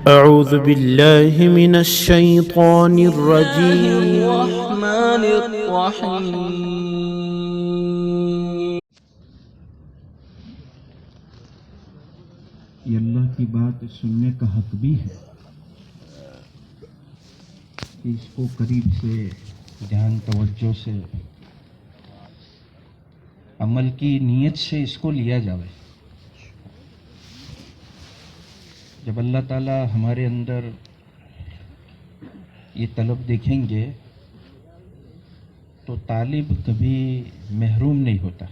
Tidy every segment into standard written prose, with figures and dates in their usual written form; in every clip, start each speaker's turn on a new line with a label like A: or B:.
A: أعوذ بالله من الشيطان الرجيم.
B: الرحمن الرحیم.
C: یہ اللہ کی بات سننے کا حق بھی ہے کہ اس کو قریب سے دھیان توجہ سے عمل کی نیت سے اس کو لیا جائے. جب اللہ تعالی ہمارے اندر یہ طلب دیکھیں گے تو طالب کبھی محروم نہیں ہوتا.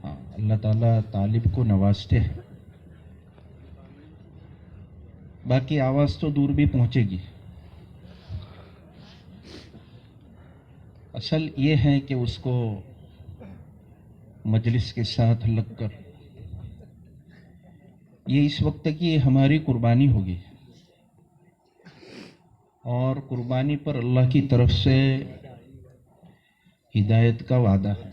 C: اللہ تعالیٰ طالب کو نوازتے ہیں. باقی آواز تو دور بھی پہنچے گی. اصل یہ ہے کہ اس کو مجلس کے ساتھ لگ کر یہ اس وقت کی ہماری قربانی ہوگی اور قربانی پر اللہ کی طرف سے ہدایت کا وعدہ ہے.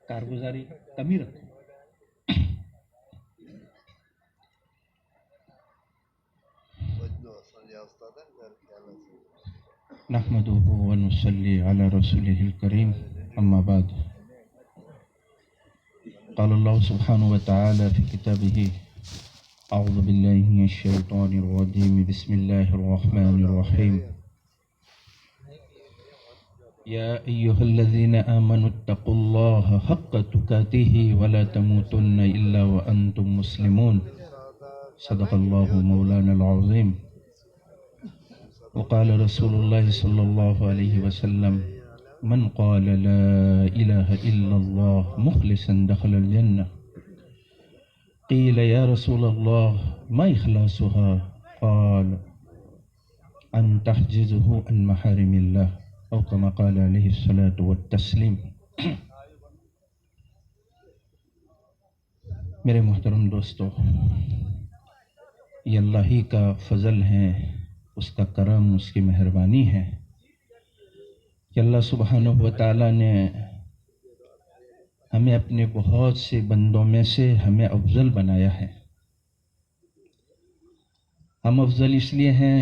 C: کارگزاری کمی رکھو. نحمده ونصلي على رسوله الكريم اما بعد. قال الله سبحانه وتعالى في كتابه اعوذ بالله من الشيطان الرجيم بسم الله الرحمن الرحيم يا ايها الذين امنوا اتقوا الله حق تقاته ولا تموتن الا وانتم مسلمون. صدق الله مولانا العظيم. وقال رسول الله صلى الله عليه وسلم من قال لا إله إلا الله مخلصا دخل الجنة. قيل يا رسول الله ما إخلاصها؟ قال أن تحجزه عن محارم الله أو كما قال عليه الصلاة والتسليم. میرے محترم دوستو، یہ اللہ ہی کا فضل ہے، اس کا کرم، اس کی مہربانی ہے کہ اللہ سبحانہ و تعالیٰ نے ہمیں اپنے بہت سے بندوں میں سے ہمیں افضل بنایا ہے. ہم افضل اس لیے ہیں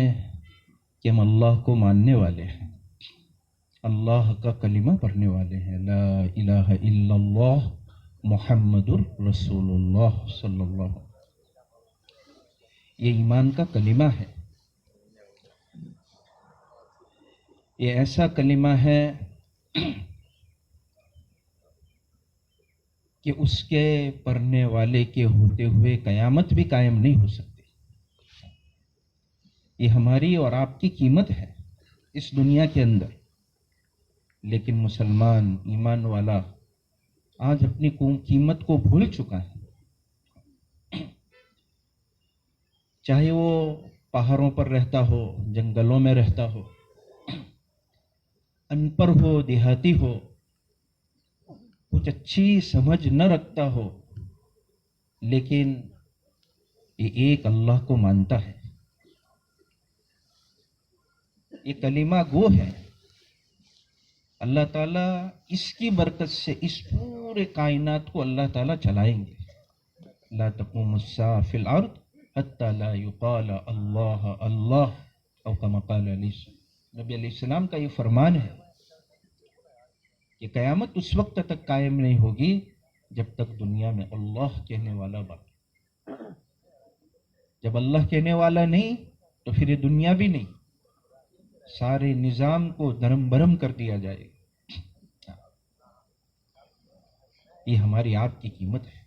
C: کہ ہم اللہ کو ماننے والے ہیں، اللہ کا کلمہ پڑھنے والے ہیں. لا الہ الا اللہ محمد رسول اللہ صلی اللہ علیہ وسلم. یہ ایمان کا کلمہ ہے. یہ ایسا کلمہ ہے کہ اس کے پڑھنے والے کے ہوتے ہوئے قیامت بھی قائم نہیں ہو سکتی. یہ ہماری اور آپ کی قیمت ہے اس دنیا کے اندر. لیکن مسلمان ایمان والا آج اپنی قیمت کو بھول چکا ہے. چاہے وہ پہاڑوں پر رہتا ہو، جنگلوں میں رہتا ہو، ان پڑھ ہو، دیہاتی ہو، کچھ اچھی سمجھ نہ رکھتا ہو، لیکن یہ ایک اللہ کو مانتا ہے. یہ کلمہ گو ہے. اللہ تعالیٰ اس کی برکت سے اس پورے کائنات کو اللہ تعالیٰ چلائیں گے. لا تقوم الساعة فی الارض حتی لا یقال اللہ اللہ او کما قال علیہ السلام. نبی علیہ السلام کا یہ فرمان ہے کہ قیامت اس وقت تک قائم نہیں ہوگی جب تک دنیا میں اللہ کہنے والا باقی. جب اللہ کہنے والا نہیں تو پھر یہ دنیا بھی نہیں. سارے نظام کو درم برم کر دیا جائے گا. یہ ہماری آپ کی قیمت ہے.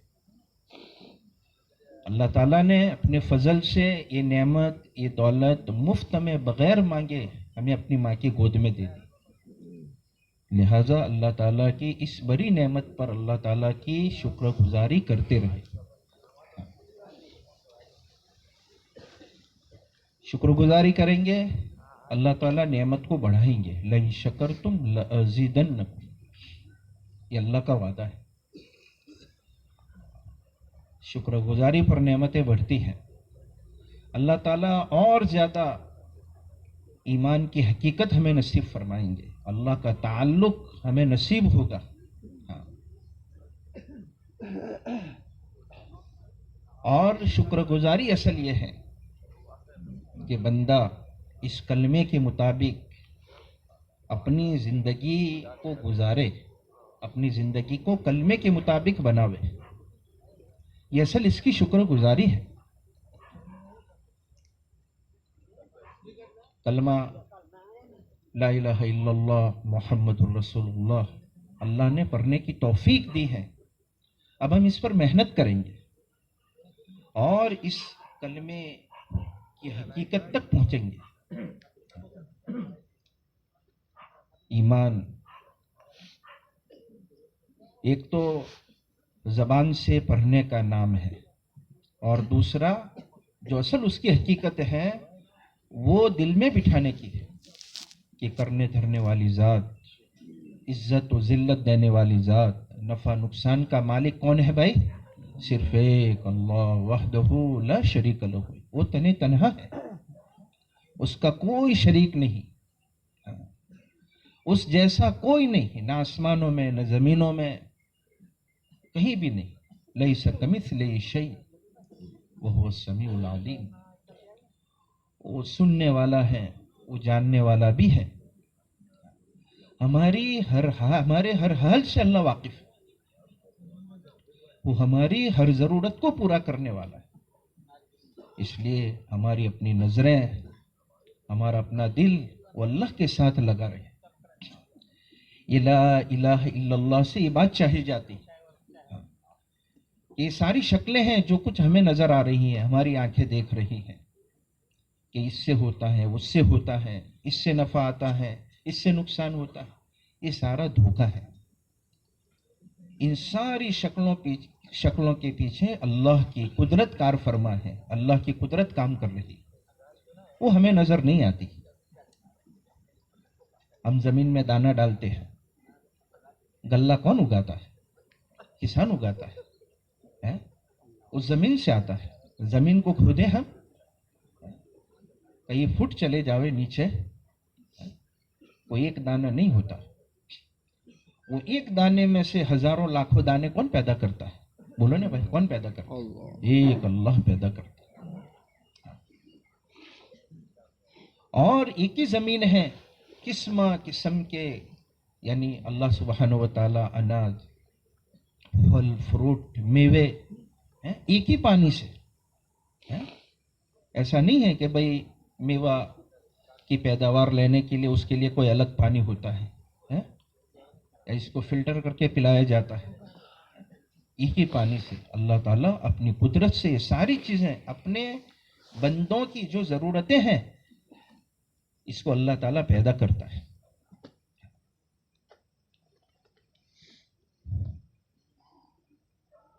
C: اللہ تعالیٰ نے اپنے فضل سے یہ نعمت، یہ دولت مفت میں بغیر مانگے ہمیں اپنی ماں کی گود میں دے دی. لہٰذا اللہ تعالیٰ کی اس بڑی نعمت پر اللہ تعالیٰ کی شکر گزاری کرتے رہے. شکر گزاری کریں گے اللہ تعالیٰ نعمت کو بڑھائیں گے. لَإِن شَكَرْتُمْ لَأَزِيدَنَّكُمْ. یہ اللہ کا وعدہ ہے. شکر گزاری پر نعمتیں بڑھتی ہیں. اللہ تعالیٰ اور زیادہ ایمان کی حقیقت ہمیں نصیب فرمائیں گے. اللہ کا تعلق ہمیں نصیب ہوگا. اور شکر گزاری اصل یہ ہے کہ بندہ اس کلمے کے مطابق اپنی زندگی کو گزارے، اپنی زندگی کو کلمے کے مطابق بناوے، یہ اصل اس کی شکر گزاری ہے۔ کلمہ لا الہ الا اللہ محمد الرسول اللہ اللہ نے پڑھنے کی توفیق دی ہے، اب ہم اس پر محنت کریں گے اور اس کلمے کی حقیقت تک پہنچیں گے۔ ایمان ایک تو زبان سے پڑھنے کا نام ہے، اور دوسرا جو اصل اس کی حقیقت ہے وہ دل میں بٹھانے کی ہے کہ کرنے دھرنے والی ذات، عزت و ذلت دینے والی ذات، نفع نقصان کا مالک کون ہے بھائی؟ صرف ایک اللہ وحدہ لا شریک لہ، وہ تنہا ہے، اس کا کوئی شریک نہیں، اس جیسا کوئی نہیں، نہ آسمانوں میں نہ زمینوں میں، کہیں بھی نہیں۔ لیس کمثلہ شیء وہو السمیع العلیم، وہ سننے والا ہے، وہ جاننے والا بھی ہے، ہمارے ہر حال سے اللہ واقف ہے، وہ ہماری ہر ضرورت کو پورا کرنے والا ہے۔ اس لیے ہماری اپنی نظریں، ہمارا اپنا دل وہ اللہ کے ساتھ لگا رہے۔ یہ لا الہ الا اللہ سے یہ بات چاہی جاتی ہے۔ یہ ساری شکلیں ہیں جو کچھ ہمیں نظر آ رہی ہیں، ہماری آنکھیں دیکھ رہی ہیں کہ اس سے ہوتا ہے، اس سے ہوتا ہے، اس سے نفع آتا ہے، اس سے نقصان ہوتا ہے، یہ سارا دھوکہ ہے۔ ان ساری شکلوں کے پیچھے اللہ کی قدرت کار فرما ہے، اللہ کی قدرت کام کر رہی، وہ ہمیں نظر نہیں آتی۔ ہم زمین میں دانہ ڈالتے ہیں، غلہ کون اگاتا ہے؟ کسان اگاتا ہے، اس زمین سے آتا ہے۔ زمین کو کھودے ہم، کئی فٹ چلے جاوے نیچے، کوئی ایک دانہ نہیں ہوتا، وہ ایک دانے میں سے ہزاروں لاکھوں دانے کون پیدا کرتا ہے؟ بولو نا بھائی، کون پیدا کرتا ہے؟ ایک اللہ پیدا کرتا ہے۔ اور ایک ہی زمین ہے، قسم قسم کے، یعنی اللہ سبحانہ و تعالی اناج، پھل فروٹ، میوے، ایک ہی پانی سے۔ ایسا نہیں ہے کہ بھئی میوہ کی پیداوار لینے کے لیے اس کے لیے کوئی الگ پانی ہوتا ہے، اس کو فلٹر کر کے پلایا جاتا ہے۔ ایک ہی پانی سے اللہ تعالیٰ اپنی قدرت سے یہ ساری چیزیں، اپنے بندوں کی جو ضرورتیں ہیں، اس کو اللہ تعالیٰ پیدا کرتا ہے۔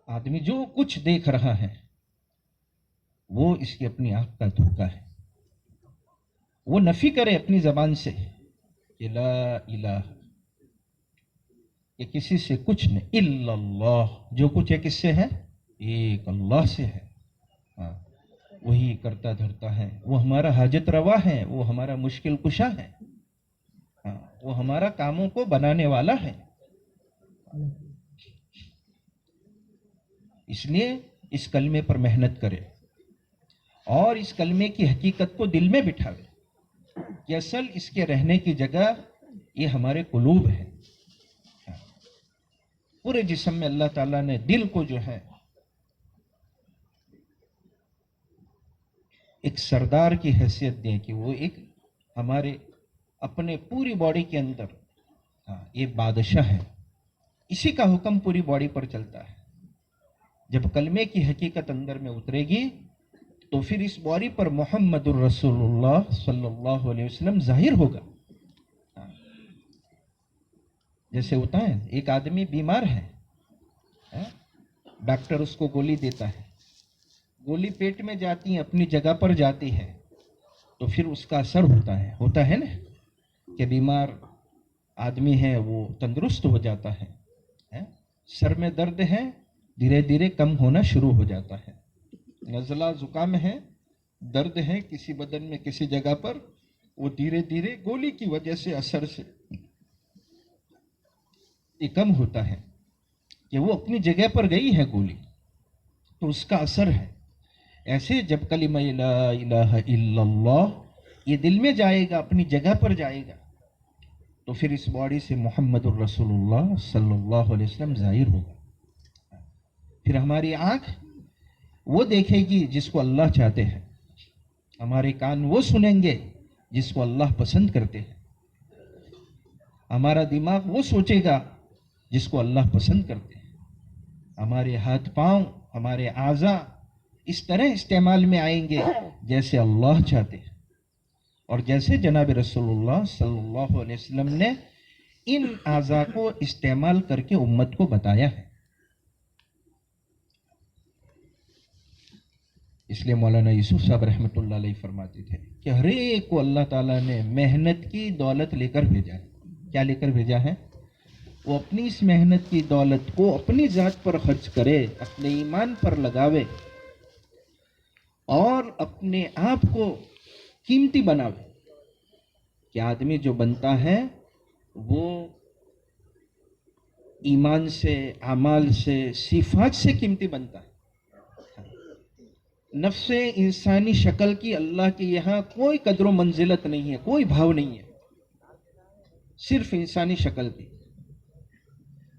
C: آدمی جو کچھ دیکھ رہا ہے وہ اس کی اپنی آنکھ کا دھوکہ ہے۔ وہ نفی کرے اپنی زبان سے کہ لا الہ، کہ کسی سے کچھ نہیں، الا اللہ، جو کچھ ہے کس سے ہے؟ ایک اللہ سے ہے۔ وہی کرتا دھرتا ہے، وہ ہمارا حاجت روا ہے، وہ ہمارا مشکل کشا ہے، وہ ہمارا کاموں کو بنانے والا ہے۔ اس لیے اس کلمے پر محنت کرے اور اس کلمے کی حقیقت کو دل میں بٹھاوے کہ اصل اس کے رہنے کی جگہ یہ ہمارے قلوب ہے۔ پورے جسم میں اللہ تعالیٰ نے دل کو جو ہے ایک سردار کی حیثیت دی کہ وہ ایک ہمارے اپنے پوری باڈی کے اندر یہ بادشاہ ہے، اسی کا حکم پوری باڈی پر چلتا ہے۔ جب کلمے کی حقیقت اندر میں اترے گی تو پھر اس باڈی پر محمد الرسول اللہ صلی اللہ علیہ وسلم ظاہر ہوگا۔ جیسے ہوتا ہے ایک آدمی بیمار ہے، ڈاکٹر اس کو گولی دیتا ہے، گولی پیٹ میں جاتی ہے، اپنی جگہ پر جاتی ہے، تو پھر اس کا اثر ہوتا ہے نا کہ بیمار آدمی ہے وہ تندرست ہو جاتا ہے، سر میں درد ہے دھیرے دھیرے کم ہونا شروع ہو جاتا ہے، نزلہ زکام ہے، درد ہے کسی بدن میں کسی جگہ پر، وہ دھیرے دھیرے گولی کی وجہ سے اثر سے یہ کم ہوتا ہے کہ وہ اپنی جگہ پر گئی ہے گولی، تو اس کا اثر ہے۔ ایسے جب کلمہ لا الہ الا اللہ یہ دل میں جائے گا، اپنی جگہ پر جائے گا، تو پھر اس باڈی سے محمد الرسول اللہ صلی اللہ علیہ وسلم ظاہر ہوگا۔ پھر ہماری آنکھ وہ دیکھے گی جس کو اللہ چاہتے ہیں، ہمارے کان وہ سنیں گے جس کو اللہ پسند کرتے ہیں، ہمارا دماغ وہ سوچے گا جس کو اللہ پسند کرتے ہیں، ہمارے ہاتھ پاؤں، ہمارے اعضاء اس طرح استعمال میں آئیں گے جیسے اللہ چاہتے ہیں، اور جیسے جناب رسول اللہ صلی اللہ علیہ وسلم نے ان اعضاء کو استعمال کر کے امت کو بتایا ہے۔ اس لیے مولانا یوسف صاحب رحمۃ اللہ علیہ فرماتے تھے کہ ہر ایک کو اللہ تعالیٰ نے محنت کی دولت لے کر بھیجا ہے۔ کیا لے کر بھیجا ہے؟ وہ اپنی اس محنت کی دولت کو اپنی ذات پر خرچ کرے، اپنے ایمان پر لگاوے اور اپنے آپ کو قیمتی بناوے۔ کہ آدمی جو بنتا ہے وہ ایمان سے، اعمال سے، صفات سے قیمتی بنتا ہے۔ نفس انسانی شکل کی اللہ کے یہاں کوئی قدر و منزلت نہیں ہے، کوئی بھاؤ نہیں ہے، صرف انسانی شکل کی۔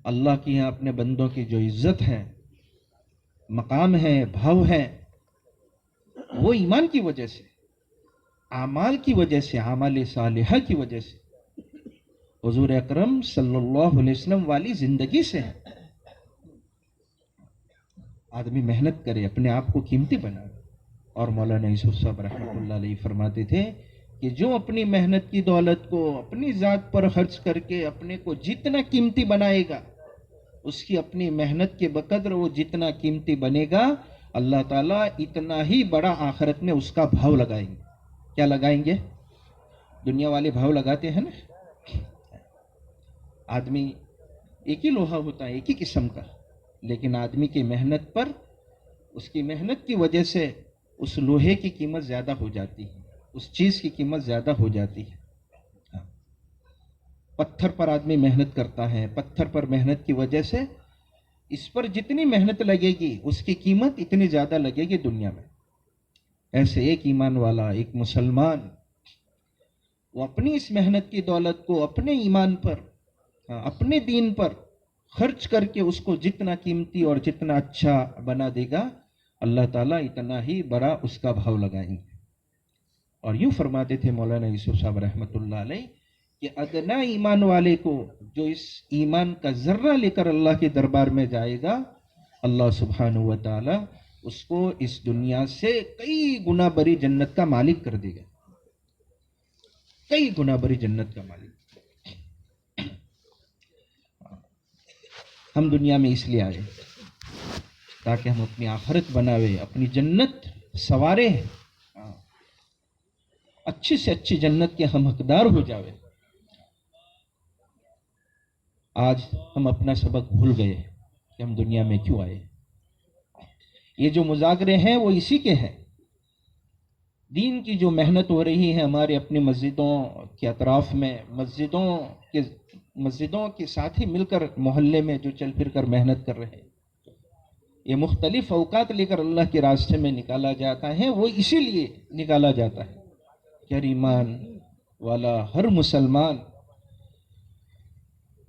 C: اللہ کے یہاں اپنے بندوں کی جو عزت ہے، مقام ہے، بھاؤ ہے، وہ ایمان کی وجہ سے، اعمال کی وجہ سے، اعمال صالحہ کی وجہ سے، حضور اکرم صلی اللہ علیہ وسلم والی زندگی سے ہے۔ آدمی محنت کرے، اپنے آپ کو قیمتی بنائے۔ اور مولانا یوسف صاحب رحمۃ اللہ علیہ فرماتے تھے کہ جو اپنی محنت کی دولت کو اپنی ذات پر خرچ کر کے اپنے کو جتنا قیمتی بنائے گا، اس کی اپنی محنت کے بقدر وہ جتنا قیمتی بنے گا، اللہ تعالیٰ اتنا ہی بڑا آخرت میں اس کا بھاؤ لگائیں گے۔ کیا لگائیں گے؟ دنیا والے بھاؤ لگاتے ہیں نا، آدمی ایک ہی لوہا ہوتا ہے، ایک ہی قسم کا، لیکن آدمی کی محنت پر، اس کی محنت کی وجہ سے اس لوہے کی قیمت زیادہ ہو جاتی ہے، اس چیز کی قیمت زیادہ ہو جاتی ہے۔ پتھر پر آدمی محنت کرتا ہے، پتھر پر محنت کی وجہ سے اس پر جتنی محنت لگے گی اس کی قیمت اتنی زیادہ لگے گی دنیا میں۔ ایسے ایک ایمان والا، ایک مسلمان، وہ اپنی اس محنت کی دولت کو اپنے ایمان پر، اپنے دین پر خرچ کر کے اس کو جتنا قیمتی اور جتنا اچھا بنا دے گا، اللہ تعالیٰ اتنا ہی بڑا اس کا بھاؤ لگائیں گے۔ اور یوں فرماتے تھے مولانا یوسف صاحب رحمۃ اللہ علیہ کہ ادنا ایمان والے کو، جو اس ایمان کا ذرہ لے کر اللہ کے دربار میں جائے گا، اللہ سبحانہ و تعالیٰ اس کو اس دنیا سے کئی گنا بڑی جنت کا مالک کر دے گا، کئی گنا بڑی جنت کا مالک۔ ہم دنیا میں اس لیے آئے تاکہ ہم اپنی آخرت بناوے، اپنی جنت سوارے، اچھی سے اچھی جنت کے ہم حقدار ہو جاوے۔ آج ہم اپنا سبق بھول گئے کہ ہم دنیا میں کیوں آئے۔ یہ جو مذاکرے ہیں وہ اسی کے ہیں۔ دین کی جو محنت ہو رہی ہے ہمارے اپنی مسجدوں کے اطراف میں، مسجدوں کے ساتھی مل کر محلے میں جو چل پھر کر محنت کر رہے ہیں، یہ مختلف اوقات لے کر اللہ کے راستے میں نکالا جاتا ہے۔ وہ اسی لیے نکالا جاتا ہے کہ ہر ایمان والا، ہر مسلمان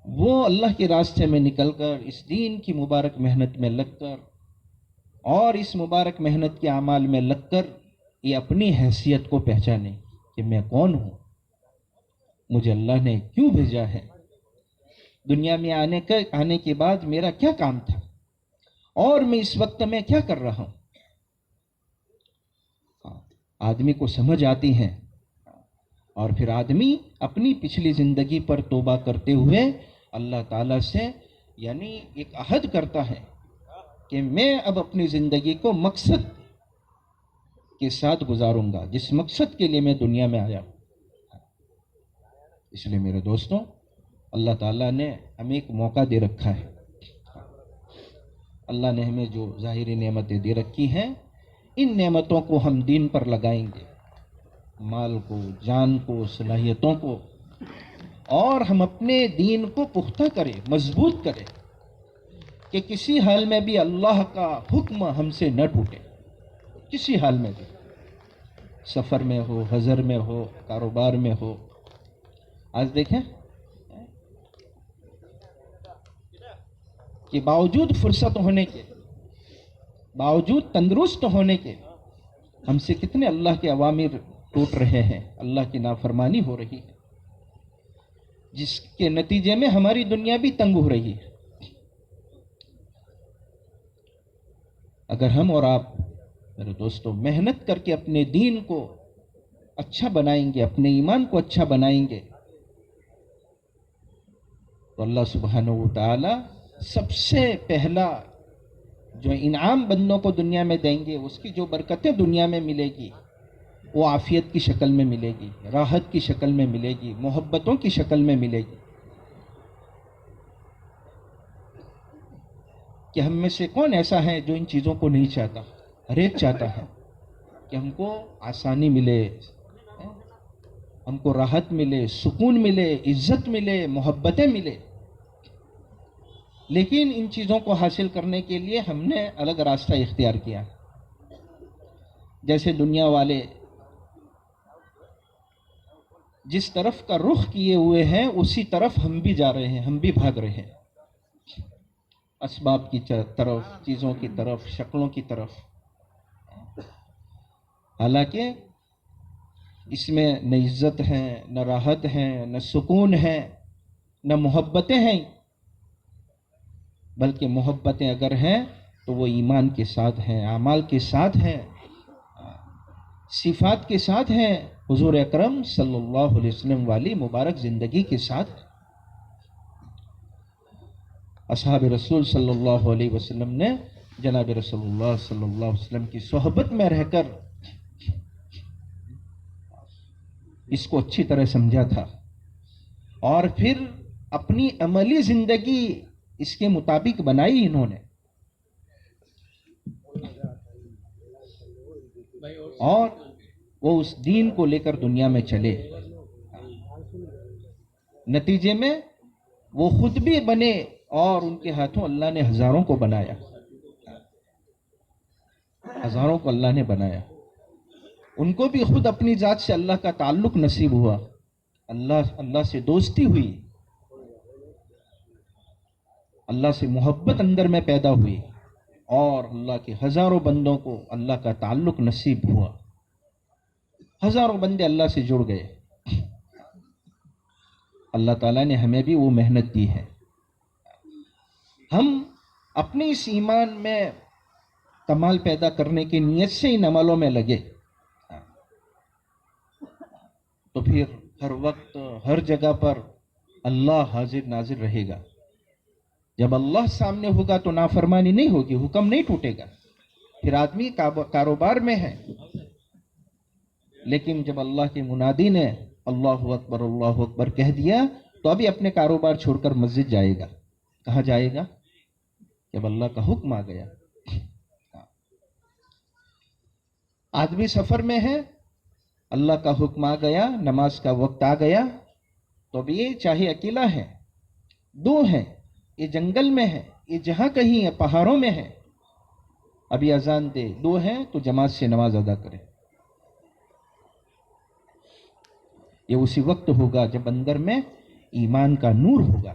C: وہ اللہ کے راستے میں نکل کر اس دین کی مبارک محنت میں لگ کر اور اس مبارک محنت کے اعمال میں لگ کر یہ اپنی حیثیت کو پہچانے کہ میں کون ہوں، مجھے اللہ نے کیوں بھیجا ہے، دنیا میں آنے کے بعد میرا کیا کام تھا، اور میں اس وقت میں کیا کر رہا ہوں۔ آدمی کو سمجھ آتی ہے اور پھر آدمی اپنی پچھلی زندگی پر توبہ کرتے ہوئے اللہ تعالیٰ سے یعنی ایک عہد کرتا ہے کہ میں اب اپنی زندگی کو مقصد کے ساتھ گزاروں گا، جس مقصد کے لیے میں دنیا میں آیا ہوں۔ اس لیے میرے دوستوں، اللہ تعالیٰ نے ہمیں ایک موقع دے رکھا ہے۔ اللہ نے ہمیں جو ظاہری نعمتیں دے رکھی ہیں، ان نعمتوں کو ہم دین پر لگائیں گے، مال کو، جان کو، صلاحیتوں کو، اور ہم اپنے دین کو پختہ کریں، مضبوط کریں کہ کسی حال میں بھی اللہ کا حکم ہم سے نہ ٹوٹے۔ کسی حال میں بھی، سفر میں ہو، حضر میں ہو، کاروبار میں ہو. آج دیکھیں کہ باوجود فرصت ہونے کے، باوجود تندرست ہونے کے، ہم سے کتنے اللہ کے اوامر ٹوٹ رہے ہیں، اللہ کی نافرمانی ہو رہی ہے، جس کے نتیجے میں ہماری دنیا بھی تنگ ہو رہی ہے. اگر ہم اور آپ میرے دوستوں محنت کر کے اپنے دین کو اچھا بنائیں گے، اپنے ایمان کو اچھا بنائیں گے، تو اللہ سبحانہ و تعالی سب سے پہلا جو انعام بندوں کو دنیا میں دیں گے، اس کی جو برکتیں دنیا میں ملے گی، وہ عافیت کی شکل میں ملے گی، راحت کی شکل میں ملے گی، محبتوں کی شکل میں ملے گی. کہ ہم میں سے کون ایسا ہے جو ان چیزوں کو نہیں چاہتا؟ ہر ایک چاہتا ہے کہ ہم کو آسانی ملے، ہم کو راحت ملے، سکون ملے، عزت ملے، محبتیں ملے. لیکن ان چیزوں کو حاصل کرنے کے لیے ہم نے الگ راستہ اختیار کیا. جیسے دنیا والے جس طرف کا رخ کیے ہوئے ہیں، اسی طرف ہم بھی جا رہے ہیں، ہم بھی بھاگ رہے ہیں، اسباب کی طرف، چیزوں کی طرف، شکلوں کی طرف. حالانکہ اس میں نہ عزت ہے، نہ راحت ہے، نہ سکون ہے، نہ محبتیں ہیں. بلکہ محبتیں اگر ہیں تو وہ ایمان کے ساتھ ہیں، اعمال کے ساتھ ہیں، صفات کے ساتھ ہیں، حضور اکرم صلی اللہ علیہ وسلم والی مبارک زندگی کے ساتھ. اصحاب رسول صلی اللہ علیہ وسلم نے جناب رسول اللہ صلی اللہ علیہ وسلم کی صحبت میں رہ کر اس کو اچھی طرح سمجھا تھا، اور پھر اپنی عملی زندگی اس کے مطابق بنائی انہوں نے، اور وہ اس دین کو لے کر دنیا میں چلے. نتیجے میں وہ خود بھی بنے اور ان کے ہاتھوں اللہ نے ہزاروں کو بنایا، ہزاروں کو اللہ نے بنایا. ان کو بھی خود اپنی ذات سے اللہ کا تعلق نصیب ہوا، اللہ سے دوستی ہوئی، اللہ سے محبت اندر میں پیدا ہوئی، اور اللہ کے ہزاروں بندوں کو اللہ کا تعلق نصیب ہوا. ہزاروں بندے اللہ سے جڑ گئے. اللہ تعالیٰ نے ہمیں بھی وہ محنت دی ہے. ہم اپنے اس ایمان میں کمال پیدا کرنے کی نیت سے ان عملوں میں لگے، تو پھر ہر وقت ہر جگہ پر اللہ حاضر ناظر رہے گا. جب اللہ سامنے ہوگا تو نافرمانی نہیں ہوگی، حکم نہیں ٹوٹے گا. پھر آدمی کاروبار میں ہے، لیکن جب اللہ کے منادی نے اللہ اکبر کہہ دیا تو ابھی اپنے کاروبار چھوڑ کر مسجد جائے گا. کہاں جائے گا؟ جب اللہ کا حکم آ گیا. آدمی سفر میں ہے، اللہ کا حکم آ گیا، نماز کا وقت آ گیا، تو اب یہ چاہے اکیلا ہے، دو ہیں، یہ جنگل میں ہے، یہ جہاں کہیں ہے، پہاڑوں میں ہے، ابھی اذان دے، دو ہیں تو جماعت سے نماز ادا کرے. یہ اسی وقت ہوگا جب اندر میں ایمان کا نور ہوگا،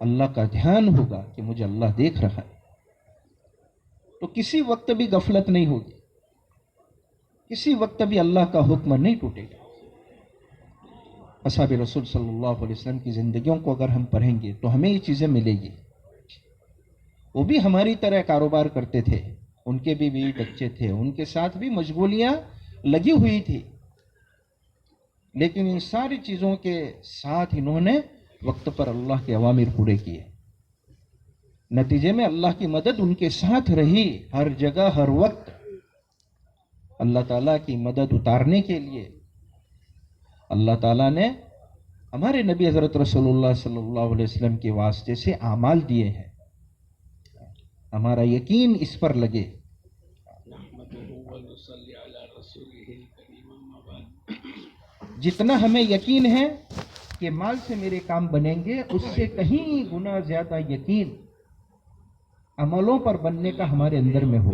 C: اللہ کا دھیان ہوگا کہ مجھے اللہ دیکھ رہا ہے. تو کسی وقت بھی غفلت نہیں ہوگی، کسی وقت بھی اللہ کا حکم نہیں ٹوٹے گا. اصحاب رسول صلی اللہ علیہ وسلم کی زندگیوں کو اگر ہم پڑھیں گے تو ہمیں یہ چیزیں ملے گی. وہ بھی ہماری طرح کاروبار کرتے تھے، ان کے بھی بیوی بچے تھے، ان کے ساتھ بھی مشغولیاں لگی ہوئی تھی، لیکن ان ساری چیزوں کے ساتھ انہوں نے وقت پر اللہ کے اوامر پورے کیے. نتیجے میں اللہ کی مدد ان کے ساتھ رہی. ہر جگہ ہر وقت اللہ تعالیٰ کی مدد اتارنے کے لیے اللہ تعالیٰ نے ہمارے نبی حضرت رسول اللہ صلی اللہ علیہ وسلم کے واسطے سے اعمال دیے ہیں. ہمارا یقین اس پر لگے. جتنا ہمیں یقین ہے کہ مال سے میرے کام بنیں گے، اس سے کہیں گنا زیادہ یقین عملوں پر بننے کا ہمارے اندر میں ہو.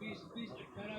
B: 20-18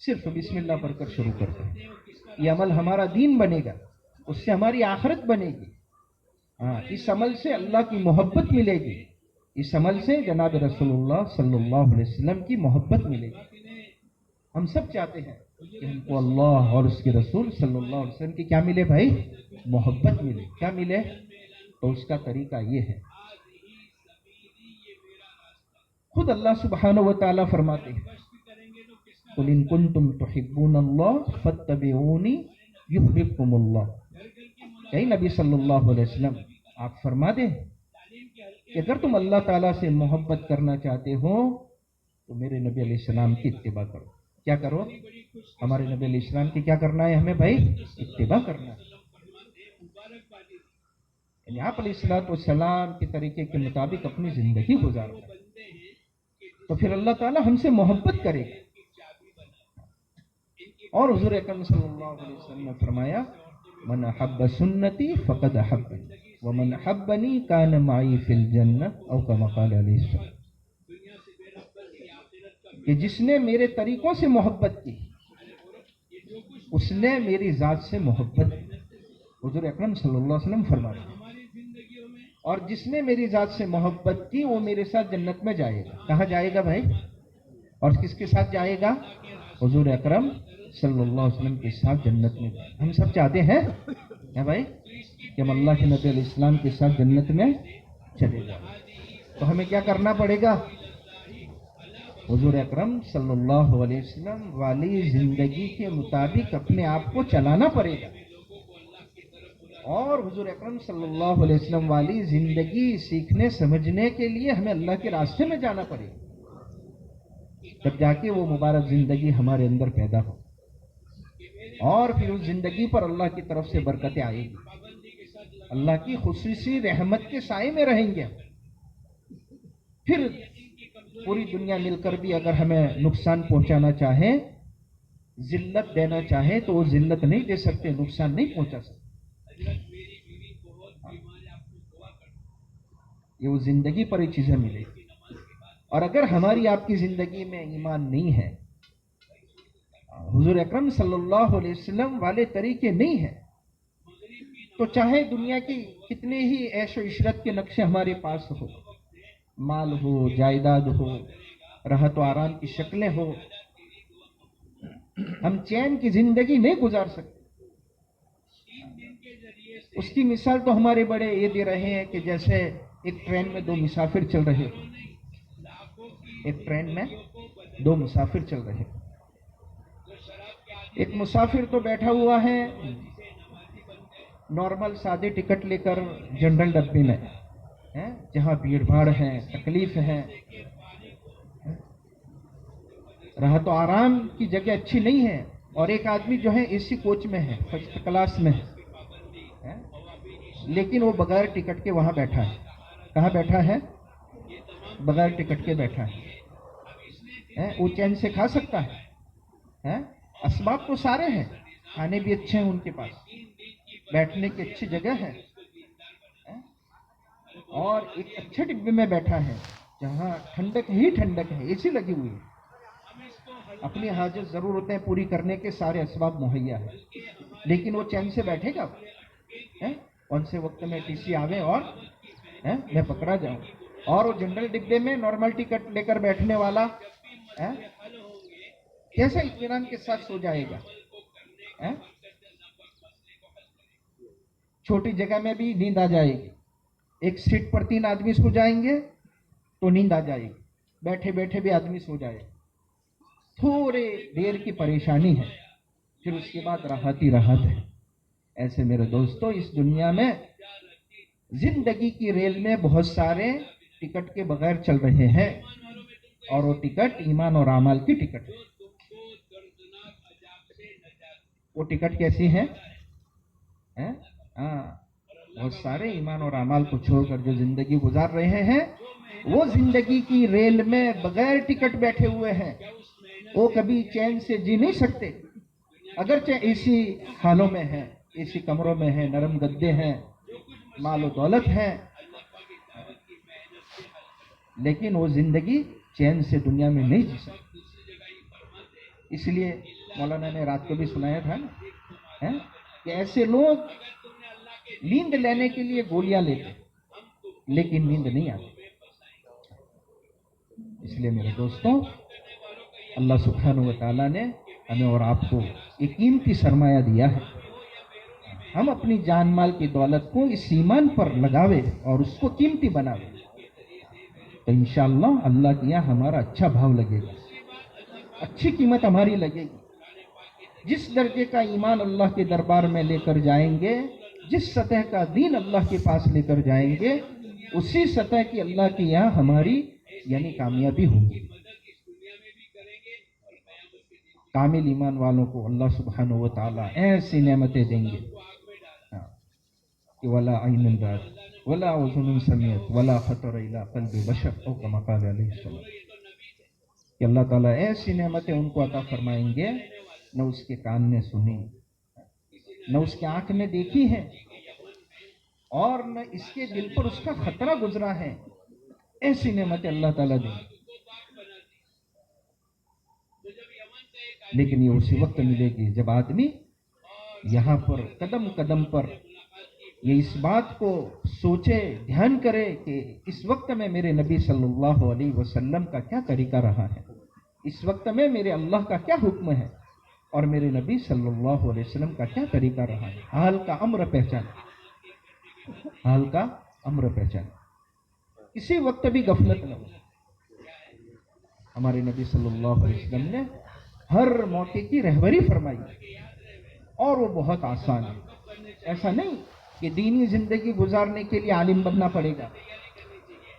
C: صرف بسم اللہ پڑھ کر شروع کرتے ہیں. یہ عمل ہمارا دین بنے گا, اس سے ہماری آخرت بنے گی. ہاں, اس عمل سے اللہ کی محبت ملے گی, اس عمل سے جناب رسول اللہ صلی اللہ علیہ وسلم کی محبت ملے گی. ہم سب چاہتے ہیں کہ ہم کو اللہ اور اس کے رسول صلی اللہ علیہ وسلم کی کیا ملے بھائی؟ محبت ملے. کیا ملے؟ تو اس کا طریقہ یہ ہے. خود اللہ سبحانہ و تعالیٰ فرماتے ہیں قُلْ إِن كُنتُمْ تُحِبُّونَ اللَّهَ فَاتَّبِعُونِي يُحْبِبْكُمُ اللَّهُ. کہ نبی صلی اللہ علیہ وسلم آپ فرما دیں کہ اگر تم اللہ تعالیٰ سے محبت کرنا چاہتے ہو تو میرے نبی علیہ السلام کی اتباع کرو. کیا کرو؟ ہمارے نبی علیہ السلام کی کیا کرنا ہے ہمیں بھائی؟ اتباع کرنا ہے. یعنی آپ علیہ السلام کے طریقے کے مطابق اپنی زندگی گزارنا ہے تو پھر اللہ تعالیٰ ہم سے محبت کرے گا. اور حضور اکرم صلی اللہ علیہ وسلم نے فرمایا من احب سنتی فقد احبنی ومن احبنی کان معی فی الجنہ او کما قال علیہ السلام. کہ جس نے میرے طریقوں سے محبت کی اس نے میری ذات سے محبت کی. حضور اکرم صلی اللہ علیہ وسلم فرماتے ہیں اور جس نے میری ذات سے محبت کی وہ میرے ساتھ جنت میں جائے گا. کہاں جائے گا بھائی؟ اور کس کے ساتھ جائے گا؟ حضور اکرم صلی اللہ علیہ وسلم کے ساتھ جنت میں. ہم سب چاہتے ہیں بھائی کہ ہم اللہ کے نبی علیہ السلام کے ساتھ جنت میں چلے جائیں. تو ہمیں کیا کرنا پڑے گا؟ حضور اکرم صلی اللہ علیہ وسلم والی زندگی کے مطابق اپنے آپ کو چلانا پڑے گا. اور حضور اکرم صلی اللہ علیہ وسلم والی زندگی سیکھنے سمجھنے کے لیے ہمیں اللہ کے راستے میں جانا پڑے گا. تب جا کے وہ مبارک زندگی ہمارے اندر پیدا ہو اور پھر اس زندگی پر اللہ کی طرف سے برکتیں آئے گی. اللہ کی خصوصی رحمت کے سائے میں رہیں گے. پھر پوری دنیا مل کر بھی اگر ہمیں نقصان پہنچانا چاہے, ذلت دینا چاہے تو وہ ذلت نہیں دے سکتے, نقصان نہیں پہنچا سکتے. یہ وہ زندگی پر ہی چیزیں ملے گی. اور اگر ہماری آپ کی زندگی میں ایمان نہیں ہے, حضور اکرم صلی اللہ علیہ وسلم والے طریقے نہیں ہیں, تو چاہے دنیا کی کتنے ہی عیش و عشرت کے نقشے ہمارے پاس ہو, مال ہو, جائیداد ہو, راحت و آرام کی شکلیں ہو, ہم چین کی زندگی نہیں گزار سکتے. اس کی مثال تو ہمارے بڑے یہ دے رہے ہیں کہ جیسے ایک ٹرین میں دو مسافر چل رہے ہو. ایک ٹرین میں دو مسافر چل رہے ہیں. ایک مسافر تو بیٹھا ہوا ہے نارمل سادے ٹکٹ لے کر جنرل ڈبے میں, جہاں بھیڑ بھاڑ ہے, تکلیف ہے, راحت و آرام کی جگہ اچھی نہیں ہے. اور ایک آدمی جو ہے اے سی کوچ میں ہے, فرسٹ کلاس میں ہے, لیکن وہ بغیر ٹکٹ کے وہاں بیٹھا ہے. کہاں بیٹھا ہے؟ بغیر ٹکٹ کے بیٹھا ہے. وہ چین سے کھا سکتا ہے؟ اسباب تو سارے ہیں, کھانے بھی اچھے ہیں ان کے پاس, بیٹھنے کی اچھی جگہ ہے, اور ایک اچھے ڈبے میں بیٹھا ہے جہاں ٹھنڈک ہی ٹھنڈک ہے, اے سی لگی ہوئی ہے. اپنی حاجت ضرورتیں پوری کرنے کے سارے اسباب مہیا ہے, لیکن وہ چین سے بیٹھے گا؟ کون سے وقت میں ٹی سی آوے اور میں پکڑا جاؤں. اور وہ جنرل ڈبے میں نارمل ٹکٹ لے کر بیٹھنے والا کیسا اطمینان کے ساتھ سو جائے گا؟ چھوٹی جگہ میں بھی نیند آ جائے گی. ایک سیٹ پر 3 آدمی سو جائیں گے تو نیند آ جائے گی, بیٹھے بیٹھے بھی آدمی سو جائے گا. تھوڑے دیر کی پریشانی ہے, پھر اس کے بعد راحت ہی راحت ہے. ایسے میرے دوستو, اس دنیا میں زندگی کی ریل میں بہت سارے ٹکٹ کے بغیر چل رہے ہیں, اور وہ ٹکٹ ایمان اور اعمال کی ٹکٹ ہے. وہ ٹکٹ کیسی ہے؟ بہت سارے ایمان اور اعمال کو چھوڑ کر جو زندگی گزار رہے ہیں وہ زندگی کی ریل میں بغیر ٹکٹ بیٹھے ہوئے ہیں. وہ کبھی چین سے جی نہیں سکتے, اگرچہ ایسی حالوں میں ہیں, ایسی کمروں میں ہیں, نرم گدے ہیں, مال و دولت ہے, لیکن وہ زندگی چین سے دنیا میں نہیں جی سکتے. اس لیے مولانا نے رات کو بھی سنایا تھا نا کہ ایسے لوگ نیند لینے کے لیے گولیاں لیتے لیکن نیند نہیں آتی. اس لیے میرے دوستوں، اللہ سبحانہ و تعالیٰ نے ہمیں اور آپ کو ایک قیمتی سرمایہ دیا ہے. ہم اپنی جان مال کی دولت کو اس ایمان پر لگاوے اور اس کو قیمتی بناوے تو انشاءاللہ اللہ کے یہاں ہمارا اچھا بھاؤ لگے گا، اچھی قیمت ہماری لگے گی. جس درجے کا ایمان اللہ کے دربار میں لے کر جائیں گے، جس سطح کا دین اللہ کے پاس لے کر جائیں گے، اسی سطح کی اللہ کے یہاں ہماری یعنی کامیابی ہوگی. کامل ایمان والوں کو اللہ سبحانہ و تعالیٰ ایسی نعمتیں دیں گے کہ ولا عین رأت ولا اذن سمعت ولا خطر الی قلب بشر او کما قال علیہ السلام، کہ اللہ تعالیٰ ایسی نعمتیں ان کو عطا فرمائیں گے نہ اس کے کان نے سنی، نہ اس کے آنکھ نے دیکھی ہے، اور نہ اس کے دل پر اس کا خطرہ گزرا ہے. ایسی نعمتیں اللہ تعالیٰ دیں گے. لیکن یہ اسی وقت ملے گی جب آدمی یہاں پر قدم قدم پر یہ اس بات کو سوچے، دھیان کرے کہ اس وقت میں میرے نبی صلی اللہ علیہ وسلم کا کیا طریقہ رہا ہے، اس وقت میں میرے اللہ کا کیا حکم ہے اور میرے نبی صلی اللہ علیہ وسلم کا کیا طریقہ رہا ہے. حال کا امر پہچان، حال کا امر پہچان. کسی وقت بھی غفلت نہ ہو. ہمارے نبی صلی اللہ علیہ وسلم نے ہر موقع کی رہبری فرمائی اور وہ بہت آسان ہے. ایسا نہیں کہ دینی زندگی گزارنے کے لیے عالم بننا پڑے گا،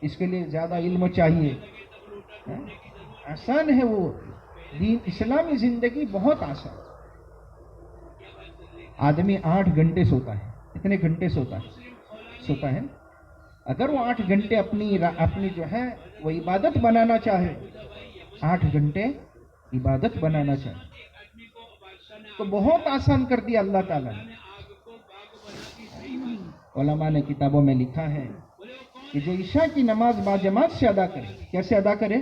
C: اس کے لیے زیادہ علم چاہیے. آسان ہے وہ دین. اسلامی زندگی بہت آسان. آدمی 8 گھنٹے سوتا ہے. کتنے گھنٹے سوتا ہے؟ اگر وہ 8 گھنٹے اپنی جو ہے وہ عبادت بنانا چاہے، 8 گھنٹے عبادت بنانا چاہے تو بہت آسان کر دیا اللہ تعالیٰ نے. علماء نے کتابوں میں لکھا ہے کہ جو عشاء کی نماز باجماعت سے ادا کرے. کیسے ادا کرے؟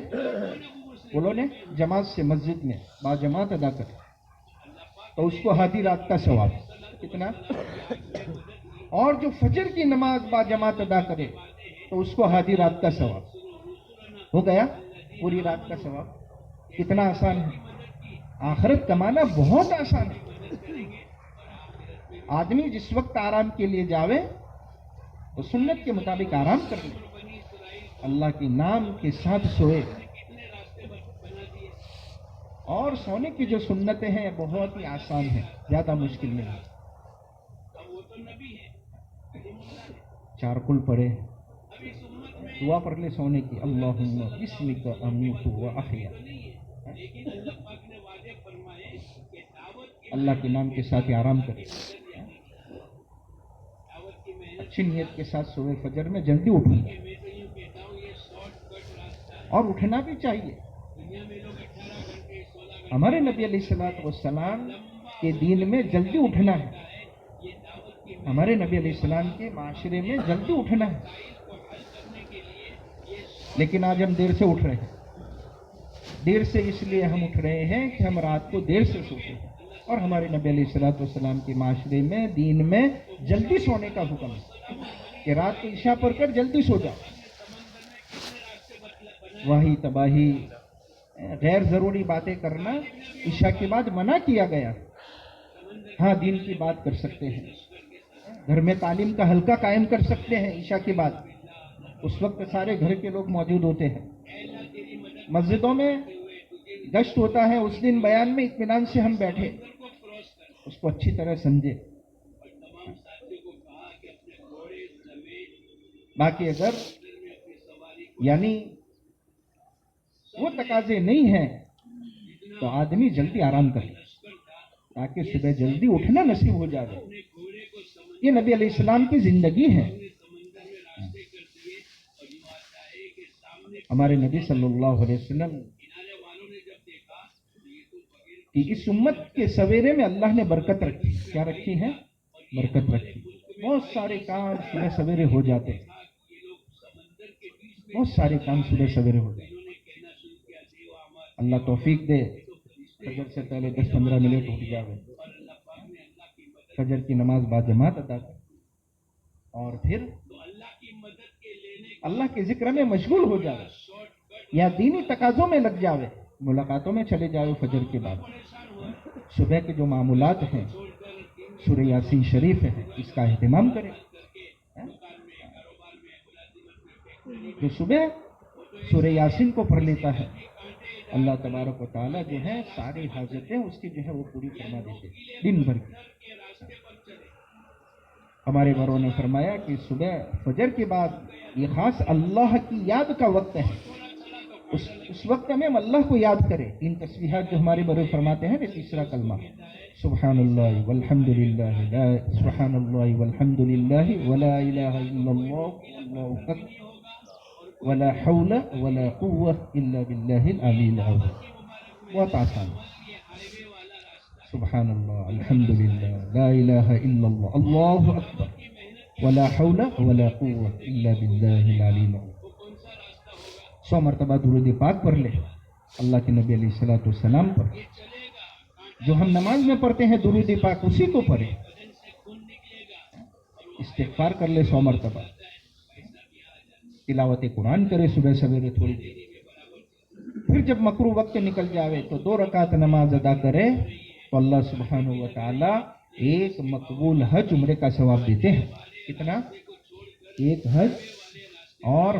C: بولو نے جماعت سے مسجد میں باجماعت ادا کرے تو اس کو آدھی رات کا ثواب. کتنا؟ اور جو فجر کی نماز باجماعت ادا کرے تو اس کو آدھی رات کا ثواب. ہو گیا پوری رات کا ثواب. کتنا آسان ہے. آخرت کمانا بہت آسان ہے. آدمی جس وقت آرام کے لیے جاوے تو سنت کے مطابق آرام کر لے، اللہ کے نام کے ساتھ سوئے. اور سونے کی جو سنتیں ہیں بہت ہی آسان ہیں، زیادہ مشکل نہیں. چارکل پڑھے، دعا پڑھ لے سونے کی، اللہم بسمک امیت و احیا. اللہ کے نام کے ساتھ آرام کرے، اچھی نیت کے ساتھ سوئے. فجر میں جلدی اٹھوں اور اٹھنا بھی چاہیے. ہمارے نبی علیہ الصلوۃ والسلام کے دین میں جلدی اٹھنا ہے. ہمارے نبی علیہ السلام کے معاشرے میں جلدی اٹھنا ہے. لیکن آج ہم دیر سے اٹھ رہے ہیں. دیر سے اس لیے ہم اٹھ رہے ہیں کہ ہم رات کو دیر سے سوتے ہیں. اور ہمارے نبی علیہ الصلوۃ والسلام کے معاشرے میں دین میں جلدی سونے کا حکم ہے کہ رات کو عشاء پڑھ کر جلدی سو جاؤ. وہی تباہی، غیر ضروری باتیں کرنا عشاء کے بعد منع کیا گیا. ہاں دین کی بات کر سکتے ہیں، گھر میں تعلیم کا حلقہ قائم کر سکتے ہیں عشاء کے بعد. اس وقت سارے گھر کے لوگ موجود ہوتے ہیں. مسجدوں میں گشت ہوتا ہے. اس دن بیان میں اطمینان سے ہم بیٹھے، اس کو اچھی طرح سمجھے. باقی اگر یعنی وہ تقاضے نہیں ہیں تو آدمی جلدی آرام کرے تاکہ صبح جلدی اٹھنا نصیب ہو جائے. یہ نبی علیہ السلام کی زندگی ہے. ہمارے نبی صلی اللہ علیہ وسلم کہ اس امت کے سویرے میں اللہ نے برکت رکھی. کیا رکھی ہے؟ برکت رکھی. بہت سارے کام صبح سویرے ہو جاتے ہیں. بہت سارے کام صبح سویرے ہو جاتے ہیں. اللہ توفیق دے فجر سے پہلے 10-15 منٹ اٹھ جاوے, فجر کی نماز باجماعت ادا کرے, اور پھر اللہ کے ذکر میں مشغول ہو جاوے یا دینی تقاضوں میں لگ جاوے, ملاقاتوں میں چلے جاوے فجر کے بعد. صبح کے جو معمولات ہیں, سورہ یاسین شریف ہے, اس کا اہتمام کریں. جو صبح سورہ یاسین کو پڑھ لیتا ہے, اللہ تبارک و تعالیٰ جو ہے ساری حاجتیں اس کی جو ہے وہ پوری فرما دیتے دن بھر کی. ہمارے بڑوں نے فرمایا کہ صبح فجر کے بعد یہ خاص اللہ کی یاد کا وقت ہے. اس وقت میں ہم اللہ کو یاد کریں. ان تسبیحات جو ہمارے بڑے فرماتے ہیں, تیسرا کلمہ سبحان اللہ والحمد للہ, سبحان اللہ والحمد للہ ولا الہ الا اللہ واللہ اکبر ولا حول ولا قوة الا باللہ العلی العظیم. بہت آسان. سبحان اللہ, الحمد للہ, لا الہ الا اللہ, اللہ اکبر ولا حول ولا قوة الا باللہ العلی العظیم. 100 مرتبہ درود پاک پڑھ لے اللہ کے نبی علیہ الصلوۃ والسلام پر. جو ہم نماز میں پڑھتے ہیں درود پاک اسی کو پڑھے. استغفار کر لے 100 مرتبہ. تلاوت قرآن کرے صبح سویرے تھوڑی دیر. پھر جب مکروہ وقت نکل جاوے تو 2 رکعت نماز ادا کرے تو اللہ سبحانہ و تعالی ایک مقبول حج عمرے کا ثواب دیتے ہیں. کتنا؟ ایک حج اور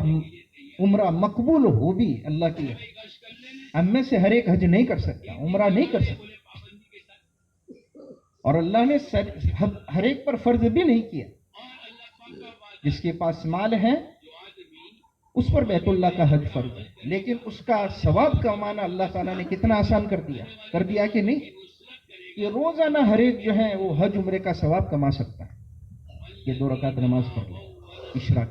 C: عمرہ مقبول ہو بھی اللہ کی. ہم میں سے ہر ایک حج نہیں کر سکتا, عمرہ نہیں کر سکتا, اور اللہ نے ہر ایک پر فرض بھی نہیں کیا. جس کے پاس مال ہے اس پر بیت اللہ کا حج فرض ہے, لیکن اس کا ثواب کمانا اللہ تعالیٰ نے کتنا آسان کر دیا کہ نہیں. یہ روزانہ ہر ایک جو ہے وہ حج عمرے کا ثواب کما سکتا ہے. یہ 2 رکعت نماز پڑھ لے اشراق,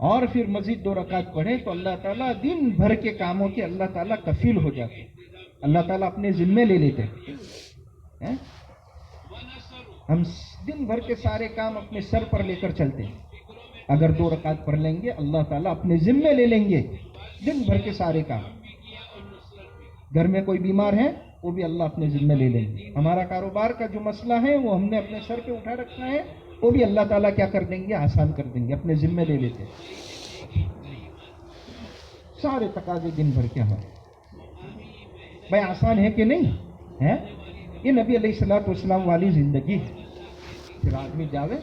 C: اور پھر مزید 2 رکعت پڑھے تو اللہ تعالیٰ دن بھر کے کاموں کے اللہ تعالیٰ کفیل ہو جاتے. اللہ تعالیٰ اپنے ذمے لے لیتے ہیں. ہم دن بھر کے سارے کام اپنے سر پر لے کر چلتے ہیں. اگر 2 رکعت پڑھ لیں گے اللہ تعالیٰ اپنے ذمے لے لیں گے دن بھر کے سارے کام. گھر میں کوئی بیمار ہے وہ بھی اللہ اپنے ذمے لے لیں گے. ہمارا کاروبار کا جو مسئلہ ہے وہ ہم نے اپنے سر پہ اٹھا رکھنا ہے, وہ بھی اللہ تعالیٰ کیا کر دیں گے, آسان کر دیں گے, اپنے ذمے لے لیتے. سارے تقاضے دن بھر کے ہمارے بھائی آسان ہے کہ نہیں ہے. یہ نبی علیہ الصلوۃ والسلام والی زندگی ہے. پھر آدمی جاوے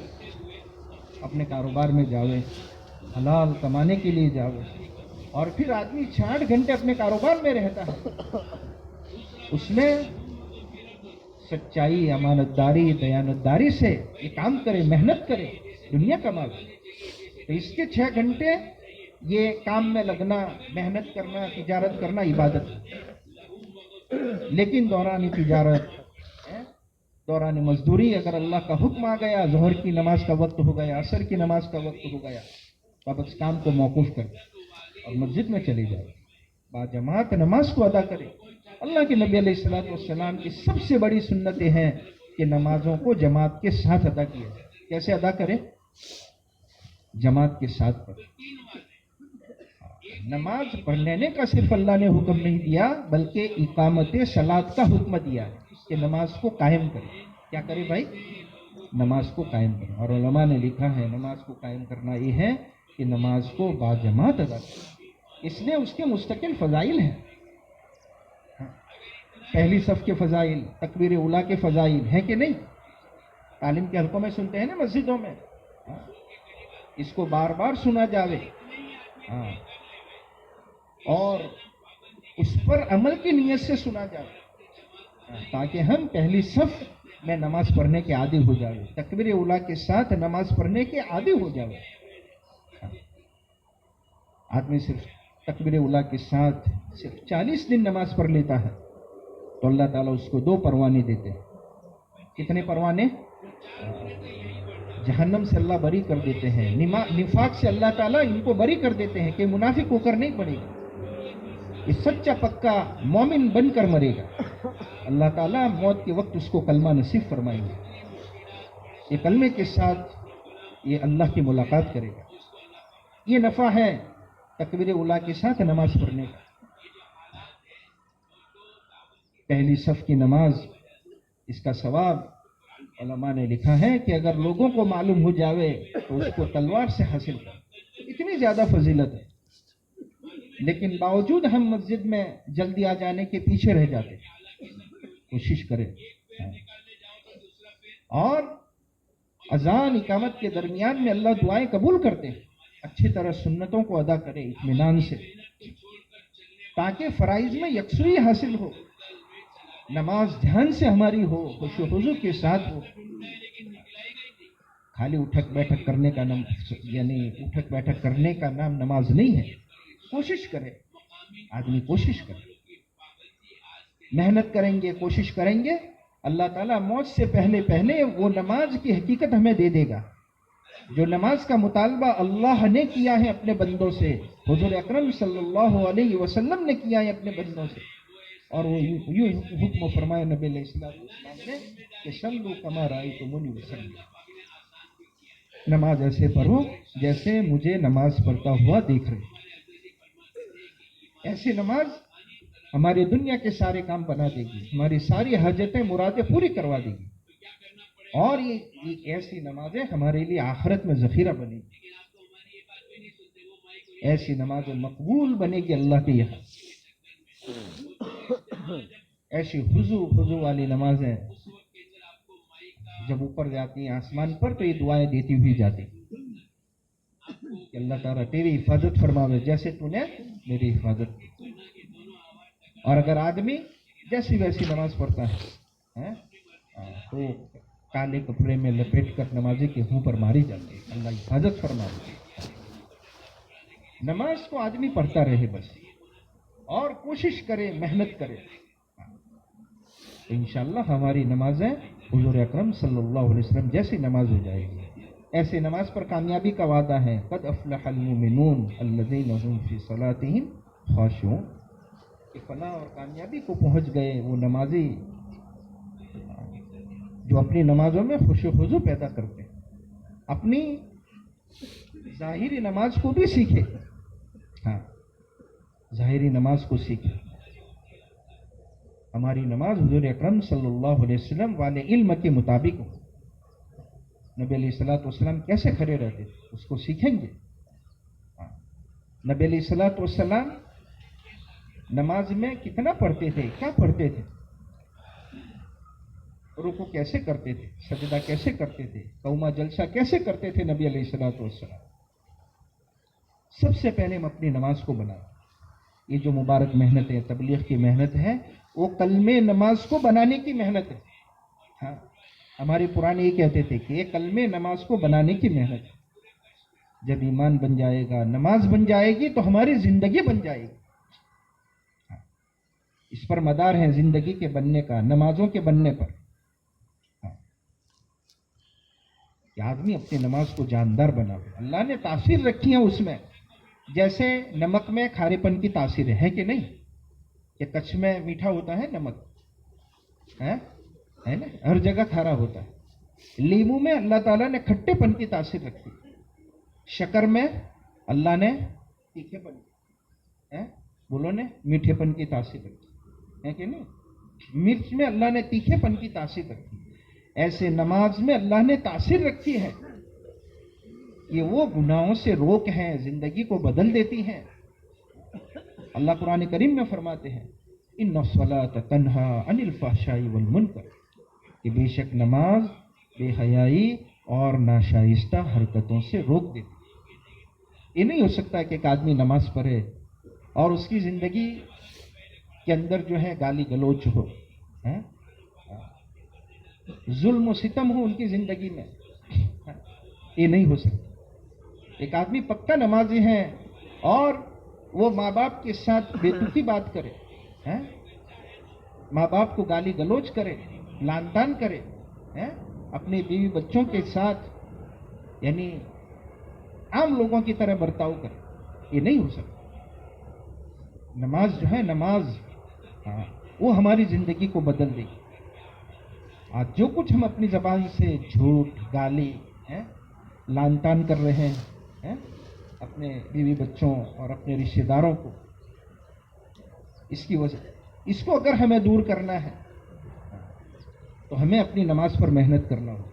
C: اپنے کاروبار میں جاوے, حلال کمانے کے لیے جاوے, اور پھر آدمی 60 گھنٹے اپنے کاروبار میں رہتا ہے. اس میں سچائی, امانت داری, دیانت داری سے یہ کام کرے, محنت کرے, دنیا کمائے. تو اس کے 6 گھنٹے یہ کام میں لگنا, محنت کرنا, تجارت کرنا عبادت. لیکن دوران تجارت, دوران مزدوری اگر اللہ کا حکم آ گیا, ظہر کی نماز کا وقت ہو گیا, عصر کی نماز کا وقت ہو گیا, تو اب اس کام کو موقوف کر اور مسجد میں چلے جائے, باجماعت نماز کو ادا کرے. اللہ کے نبی علیہ الصلوۃ والسلام کی سب سے بڑی سنتیں ہیں کہ نمازوں کو جماعت کے ساتھ ادا کیا جائے. کیسے ادا کرے؟ جماعت کے ساتھ پڑھے. نماز پڑھنے کا صرف اللہ نے حکم نہیں دیا, بلکہ اقامت صلاۃ کا حکم دیا ہے کہ نماز کو قائم کرے. کیا کرے بھائی؟ نماز کو قائم کرے. اور علماء نے لکھا ہے نماز کو قائم کرنا یہ ہے کہ نماز کو باجماعت ادا کرے. اس لیے اس کے مستقل فضائل ہیں. پہلی صف کے فضائل, تکبیر اولیٰ کے فضائل ہیں کہ نہیں؟ تعلیم کے حلقوں میں سنتے ہیں نا, مسجدوں میں. اس کو بار بار سنا جاوے, اور اس پر عمل کی نیت سے سنا جائے, تاکہ ہم پہلی صف میں نماز پڑھنے کے عادی ہو جائے, تکبیر اولیٰ کے ساتھ نماز پڑھنے کے عادی ہو جائے. آدمی صرف تکبیر اولیٰ کے ساتھ صرف 40 دن نماز پڑھ لیتا ہے تو اللہ تعالیٰ اس کو 2 پروانے دیتے ہیں. کتنے پروانے؟ جہنم سے اللہ بری کر دیتے ہیں, نفاق سے اللہ تعالیٰ ان کو بری کر دیتے ہیں کہ منافق ہو کر نہیں پڑے گا, یہ سچا پکا مومن بن کر مرے گا. اللہ تعالیٰ موت کے وقت اس کو کلمہ نصیب فرمائیں گے. یہ کلمے کے ساتھ یہ اللہ کی ملاقات کرے گا. یہ نفع ہے تکبیر اولیٰ کے ساتھ نماز پڑھنے کا. پہلی صف کی نماز، اس کا ثواب علماء نے لکھا ہے کہ اگر لوگوں کو معلوم ہو جاوے تو اس کو تلوار سے حاصل کر، اتنی زیادہ فضیلت ہے، لیکن باوجود ہم مسجد میں جلدی آ جانے کے پیچھے رہ جاتے ہیں۔ کوشش کریں، اور اذان اقامت کے درمیان میں اللہ دعائیں قبول کرتے ہیں، اچھی طرح سنتوں کو ادا کریں اطمینان سے، تاکہ فرائض میں یکسوئی حاصل ہو، نماز دھیان سے ہماری ہو، خشوع و خضوع کے ساتھ ہو، خالی اٹھک بیٹھک کرنے کا نام، یعنی اٹھک بیٹھک کرنے کا نام نماز نہیں ہے۔ کوشش کرے، آدمی کوشش کرے، محنت کریں گے، کوشش کریں گے، اللہ تعالیٰ موت سے پہلے پہلے وہ نماز کی حقیقت ہمیں دے دے گا، جو نماز کا مطالبہ اللہ نے کیا ہے اپنے بندوں سے، حضور اکرم صلی اللہ علیہ وسلم نے کیا ہے اپنے بندوں سے، اور وہ یوں حکم فرمایا نبی علیہ السلام نے کہ صلوا کما رأیتمونی اصلی، نماز ایسے پڑھو جیسے مجھے نماز پڑھتا ہوا دیکھ رہے۔ ایسی نماز ہماری دنیا کے سارے کام بنا دے گی، ہماری ساری حاجتیں مرادیں پوری کروا دے گی، اور یہ ایسی نمازیں ہمارے لیے آخرت میں ذخیرہ بنے گی، ایسی نماز مقبول بنے گی اللہ کے یہاں، ایسی خضوع والی نمازیں جب اوپر جاتی ہیں آسمان پر تو یہ دعائیں دیتی ہوئی جاتی کہ اللہ تعالیٰ تیری حفاظت فرماوے جیسے تو نے میری حفاظت کی۔ اور اگر آدمی جیسی ویسی نماز پڑھتا ہے تو کالے کپڑے میں لپیٹ کر نمازی کے منہ پر ماری جاتی ہے، اللہ حفاظت فرماوے۔ نماز کو آدمی پڑھتا رہے بس، اور کوشش کرے، محنت کرے، انشاءاللہ ہماری نمازیں حضور اکرم صلی اللہ علیہ وسلم جیسی نماز ہو جائے گی۔ ایسے نماز پر کامیابی کا وعدہ ہے، قد افلح المؤمنون الذین هم فی صلاتہم خاشعون، کہ فلاح اور کامیابی کو پہنچ گئے وہ نمازی جو اپنی نمازوں میں خشوع و خضوع پیدا کرتے ہیں، اپنی ظاہری نماز کو بھی سیکھے، ظاہری نماز کو سیکھے۔ ہماری نماز حضور اکرم صلی اللہ علیہ وسلم والے علم کے مطابق ہو، نبی علیہ السلام کیسے کھڑے رہتے تھے اس کو سیکھیں گے۔ نبی علیہ السلام نماز میں کتنا پڑھتے تھے، کیا پڑھتے تھے، رکوع کیسے کرتے تھے، سجدہ کیسے کرتے تھے، قومہ جلسہ کیسے کرتے تھے نبی علیہ السلام۔ سب سے پہلے ہم اپنی نماز کو بنائیں۔ یہ جو مبارک محنت ہے، تبلیغ کی محنت ہے، وہ کلمے نماز کو بنانے کی محنت ہے۔ ہمارے پرانے یہ کہتے تھے کہ یہ کلمے نماز کو بنانے کی محنت ہے۔ جب ایمان بن جائے گا، نماز بن جائے گی تو ہماری زندگی بن جائے گی۔ اس پر مدار ہے زندگی کے بننے کا، نمازوں کے بننے پر، کہ آدمی اپنی نماز کو جاندار بناوے۔ اللہ نے تاثیر رکھی ہے اس میں، جیسے نمک میں کھارے پن کی تاثیر ہے کہ نہیں، کہ کچھ میں میٹھا ہوتا ہے نمک، ہے نا، ہر جگہ کھارا ہوتا ہے۔ لیمو میں اللہ تعالیٰ نے کھٹے پن کی تاثیر رکھی، شکر میں اللہ نے تیکھے پن، بولو نے میٹھے پن کی تاثیر رکھی ہے کہ نہیں، مرچ میں اللہ نے تیکھے پن کی تاثیر رکھی، ایسے نماز میں اللہ نے تاثیر رکھی ہے، یہ وہ گناہوں سے روک ہیں، زندگی کو بدل دیتی ہیں۔ اللہ قرآن کریم میں فرماتے ہیں ان الصلاۃ تنہا عن الفحشاء والمنکر، کہ بے شک نماز بے حیائی اور ناشائستہ حرکتوں سے روک دیتی ہے۔ یہ نہیں ہو سکتا کہ ایک آدمی نماز پڑھے اور اس کی زندگی کے اندر جو ہے گالی گلوچ ہو، ظلم و ستم ہو ان کی زندگی میں، یہ نہیں ہو سکتا۔ ایک آدمی پکا نمازی ہے اور وہ ماں باپ کے ساتھ بےتوفی بات کرے، ماں باپ کو گالی گلوچ کرے، لعن طعن کرے، اپنے بیوی بچوں کے ساتھ یعنی عام لوگوں کی طرح برتاؤ کرے، یہ نہیں ہو سکتا۔ نماز جو ہے، نماز وہ ہماری زندگی کو بدل دے گی۔ آج جو کچھ ہم اپنی زبان سے جھوٹ، گالی، لعن طعن کر رہے ہیں اپنے بیوی بچوں اور اپنے رشتہ داروں کو، اس کی وجہ اس کو اگر ہمیں دور کرنا ہے تو ہمیں اپنی نماز پر محنت کرنا ہوگا.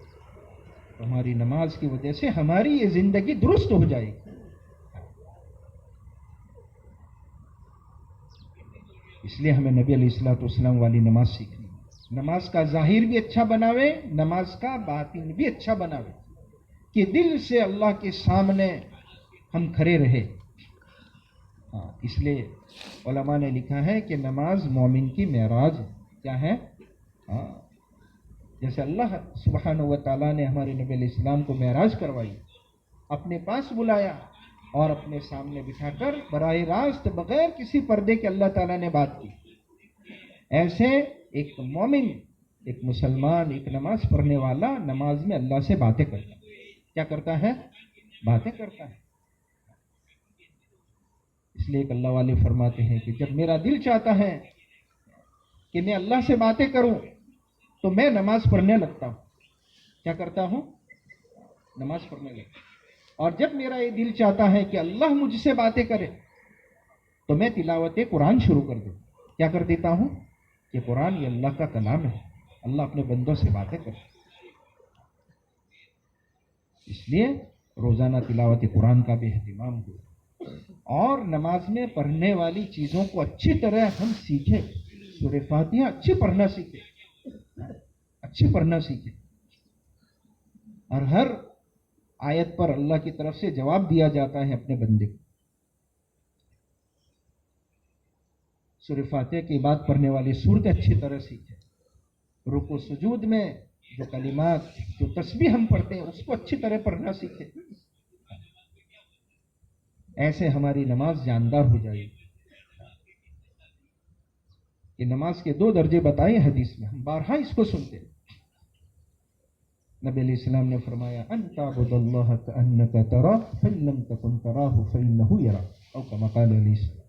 C: تو ہماری نماز کی وجہ سے ہماری یہ زندگی درست ہو جائے گی. اس لیے ہمیں نبی علیہ الصلوۃ والسلام والی نماز سیکھنی ہے. نماز کا ظاہر بھی اچھا بناوے, نماز کا باطن بھی اچھا بناوے, کہ دل سے اللہ کے سامنے ہم کھڑے رہے. اس لیے علماء نے لکھا ہے کہ نماز مومن کی معراج ہے. کیا ہے؟ جیسے اللہ سبحانہ و تعالیٰ نے ہمارے نبی علیہ السلام کو معراج کروائی, اپنے پاس بلایا اور اپنے سامنے بٹھا کر براہ راست بغیر کسی پردے کے اللہ تعالیٰ نے بات کی. ایسے ایک مومن, ایک مسلمان, ایک نماز پڑھنے والا نماز میں اللہ سے باتیں کرتا ہے. کیا کرتا ہے؟ باتیں کرتا ہے. اس لیے ایک اللہ والے فرماتے ہیں کہ جب میرا دل چاہتا ہے کہ میں اللہ سے باتیں کروں تو میں نماز پڑھنے لگتا ہوں. کیا کرتا ہوں؟ نماز پڑھنے لگتا ہوں. اور جب میرا یہ دل چاہتا ہے کہ اللہ مجھ سے باتیں کرے تو میں تلاوت قرآن شروع کر دوں. کیا کر دیتا ہوں؟ کہ قرآن یہ اللہ کا کلام ہے, اللہ اپنے بندوں سے باتیں کرے. اس لیے روزانہ تلاوت قرآن کا بھی اہتمام ہو, اور نماز میں پڑھنے والی چیزوں کو اچھی طرح ہم سیکھیں. سورہ فاتحہ اچھی پڑھنا سیکھیں, اچھی پڑھنا سیکھیں, اور ہر آیت پر اللہ کی طرف سے جواب دیا جاتا ہے اپنے بندے کو. سورہ فاتحہ کی بات پڑھنے والی صورت اچھی طرح سیکھیں. رکوع سجود میں جو کلمات, جو تسبیح ہم پڑھتے ہیں اس کو اچھی طرح پڑھنا سیکھیں. ایسے ہماری نماز جاندار ہو جائے گی. یہ نماز کے 2 درجے بتائے حدیث میں, ہم بارہا اس کو سنتے ہیں. نبی علیہ السلام نے فرمایا ان تعبد اللہ کأنک تراہ فإن لم تکن تراہ فإنہ یراک, او کما قال علیہ السلام,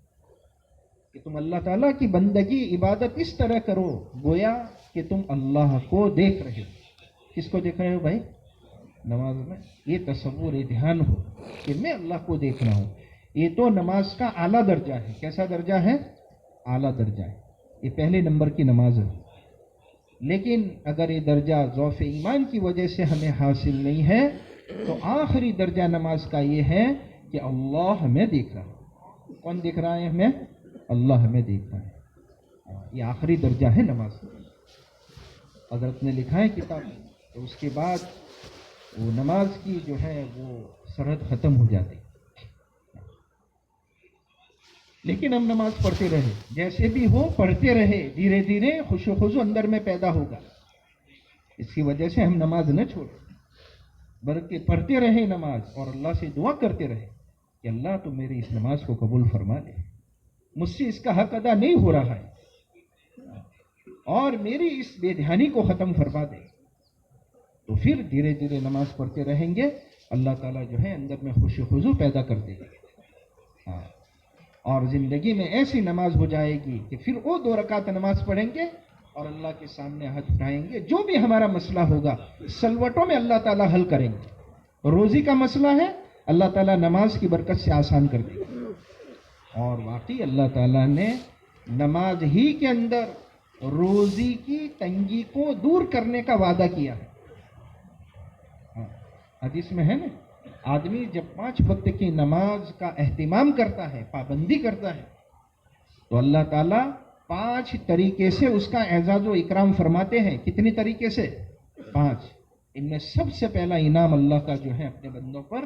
C: کہ تم اللہ تعالیٰ کی بندگی عبادت اس طرح کرو گویا کہ تم اللہ کو دیکھ رہے ہو. کس کو دیکھ رہے ہو بھائی؟ نماز میں یہ تصور, یہ دھیان ہو کہ میں اللہ کو دیکھ رہا ہوں. یہ تو نماز کا اعلیٰ درجہ ہے. کیسا درجہ ہے؟ اعلیٰ درجہ ہے. یہ پہلے نمبر کی نماز ہے. لیکن اگر یہ درجہ ضعف ایمان کی وجہ سے ہمیں حاصل نہیں ہے تو آخری درجہ نماز کا یہ ہے کہ اللہ ہمیں دیکھ رہا ہے. کون دیکھ رہا ہے ہمیں؟ اللہ ہمیں دیکھ رہا ہے. یہ آخری درجہ ہے نماز. حضرت نے لکھا ہے کتاب, تو اس کے بعد وہ نماز کی جو ہے وہ سرحد ختم ہو جاتی. لیکن ہم نماز پڑھتے رہے, جیسے بھی ہو پڑھتے رہے, دھیرے دھیرے خوش و خضو اندر میں پیدا ہوگا. اس کی وجہ سے ہم نماز نہ چھوڑیں, بلکہ پڑھتے رہے نماز, اور اللہ سے دعا کرتے رہے کہ اللہ تو میری اس نماز کو قبول فرما دے, مجھ سے اس کا حق ادا نہیں ہو رہا ہے, اور میری اس بے دھیانی کو ختم فرما دے. تو پھر دھیرے دھیرے نماز پڑھتے رہیں گے, اللہ تعالیٰ جو ہے اندر میں خوش و خضو پیدا کر دے گا. اور زندگی میں ایسی نماز ہو جائے گی کہ پھر وہ 2 رکعت نماز پڑھیں گے اور اللہ کے سامنے ہاتھ اٹھائیں گے. جو بھی ہمارا مسئلہ ہوگا سلوٹوں میں اللہ تعالیٰ حل کریں گے. روزی کا مسئلہ ہے, اللہ تعالیٰ نماز کی برکت سے آسان کر دے گا. اور واقعی اللہ تعالیٰ نے نماز ہی کے اندر روزی کی تنگی کو دور کرنے کا وعدہ کیا ہے. حدیث میں ہے نا, آدمی جب 5 وقت کی نماز کا اہتمام کرتا ہے, پابندی کرتا ہے, تو اللہ تعالیٰ 5 طریقے سے اس کا اعزاز و اکرام فرماتے ہیں. کتنی طریقے سے؟ 5. ان میں سب سے پہلا انعام اللہ کا جو ہے اپنے بندوں پر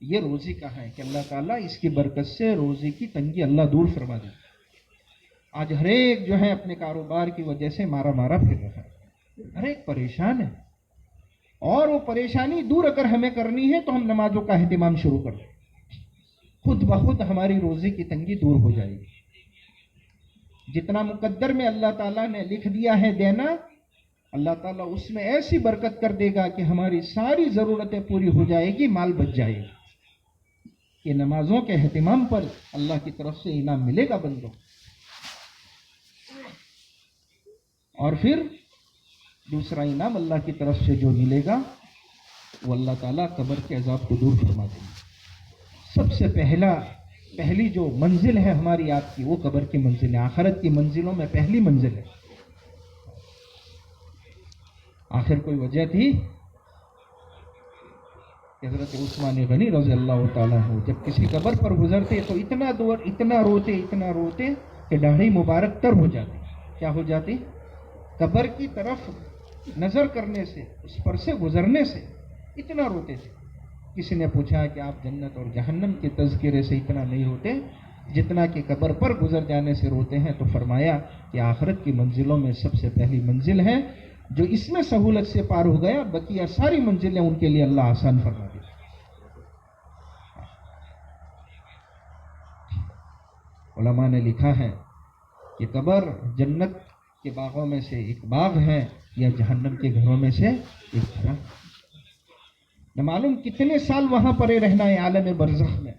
C: یہ روزی کا ہے کہ اللہ تعالیٰ اس کی برکت سے روزی کی تنگی اللہ دور فرما دے. آج ہر ایک جو ہے اپنے کاروبار کی وجہ سے مارا پھر رہا ہے, ہر ایک پریشان ہے, اور وہ پریشانی دور اگر ہمیں کرنی ہے تو ہم نمازوں کا اہتمام شروع کر دیں, خود بخود ہماری روزی کی تنگی دور ہو جائے گی. جتنا مقدر میں اللہ تعالیٰ نے لکھ دیا ہے دینا, اللہ تعالیٰ اس میں ایسی برکت کر دے گا کہ ہماری ساری ضرورتیں پوری ہو جائے گی, مال بچ جائے گا. کہ نمازوں کے اہتمام پر اللہ کی طرف سے انعام ملے گا بندوں. اور پھر دوسرا انعام اللہ کی طرف سے جو ملے گا وہ اللہ تعالیٰ قبر کے عذاب کو دور فرما دیں گے. سب سے پہلا پہلی جو منزل ہے ہماری آپ کی وہ قبر کی منزل ہے. آخرت کی منزلوں میں پہلی منزل ہے. آخر کوئی وجہ تھی کہ حضرت عثمان غنی رضی اللہ تعالیٰ عنہ جب کسی قبر پر گزرتے تو اتنا روتے کہ داڑھی مبارک تر ہو جاتی. کیا ہو جاتی؟ قبر کی طرف نظر کرنے سے، اس پر سے گزرنے سے اتنا روتے تھے. کسی نے پوچھا کہ آپ جنت اور جہنم کے تذکرے سے اتنا نہیں ہوتے جتنا کہ قبر پر گزر جانے سے روتے ہیں؟ تو فرمایا کہ آخرت کی منزلوں میں سب سے پہلی منزل ہے. جو اس میں سہولت سے پار ہو گیا، بقیہ ساری منزلیں ان کے لیے اللہ آسان فرما دے. علماء نے لکھا ہے کہ قبر جنت کے باغوں میں سے ایک باغ ہے یا جہنم کے گھروں میں سے ایک گھر. نہ معلوم کتنے سال وہاں پڑے رہنا ہے عالم برزخ میں.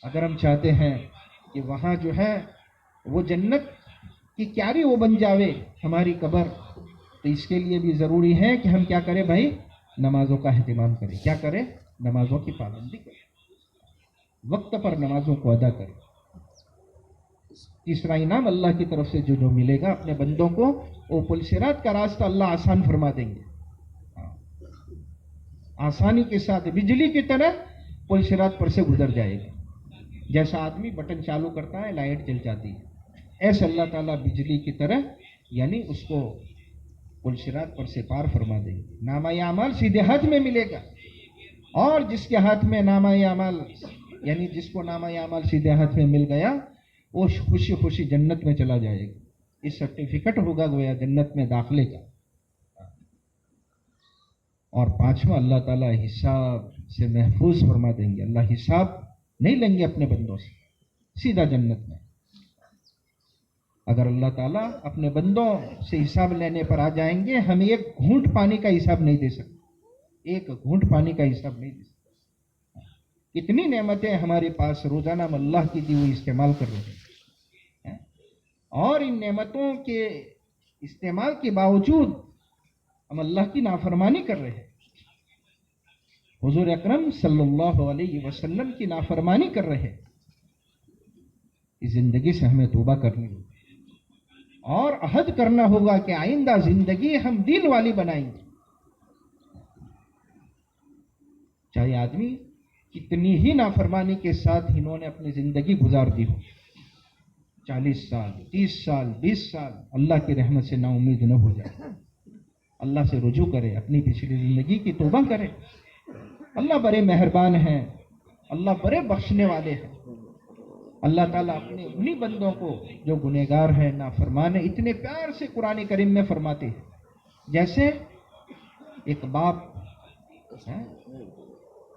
C: اگر ہم چاہتے ہیں کہ وہاں جو ہے وہ جنت کی کیاری وہ بن جاوے ہماری قبر، تو اس کے لیے بھی ضروری ہے کہ ہم کیا کریں بھائی؟ نمازوں کا اہتمام کریں. کیا کریں؟ نمازوں کی پابندی کریں، وقت پر نمازوں کو ادا کریں. تیسرا انعام اللہ کی طرف سے جو ملے گا اپنے بندوں کو، وہ پل صراط کا راستہ اللہ آسان فرما دیں گے. آسانی کے ساتھ بجلی کی طرح پل صراط پر سے گزر جائے گا. جیسا آدمی بٹن چالو کرتا ہے لائٹ جل جاتی ہے، ایسے اللہ تعالیٰ بجلی کی طرح یعنی اس کو پل صراط پر سے پار فرما دیں گے. نامہ اعمال سیدھے ہاتھ میں ملے گا، اور جس کے ہاتھ میں نامہ اعمال یعنی جس کو نامہ اعمال سیدھے ہاتھ میں مل گیا وہ خوشی خوشی جنت میں چلا جائے گا. اس سرٹیفکیٹ ہوگا گویا جنت میں داخلے کا. اور پانچواں، اللہ تعالیٰ حساب سے محفوظ فرما دیں گے. اللہ حساب نہیں لیں گے اپنے بندوں سے، سیدھا جنت میں. اگر اللہ تعالیٰ اپنے بندوں سے حساب لینے پر آ جائیں گے، ہم ایک گھونٹ پانی کا حساب نہیں دے سکتے. ایک گھونٹ پانی کا حساب نہیں دے سکتے. کتنی نعمتیں ہمارے پاس روزانہ ہم اللہ کی دی ہوئی استعمال کر رہے ہیں، اور ان نعمتوں کے استعمال کے باوجود ہم اللہ کی نافرمانی کر رہے ہیں. حضور اکرم صلی اللہ علیہ وسلم کی نافرمانی کر رہے ہیں. اس زندگی سے ہمیں توبہ کرنی ہوگی اور عہد کرنا ہوگا کہ آئندہ زندگی ہم دین والی بنائیں گے. چاہے آدمی کتنی ہی نافرمانی کے ساتھ انہوں نے اپنی زندگی گزار دی ہو، 40 سال 30 سال 20 سال، اللہ کی رحمت سے نا امید نہ ہو جائے. اللہ سے رجوع کرے، اپنی پچھلی زندگی کی توبہ کرے. اللہ بڑے مہربان ہیں، اللہ بڑے بخشنے والے ہیں. اللہ تعالیٰ اپنے انہی بندوں کو جو گنہگار ہیں، نافرمان ہیں، اتنے پیار سے قرآن کریم میں فرماتے ہیں. جیسے ایک باپ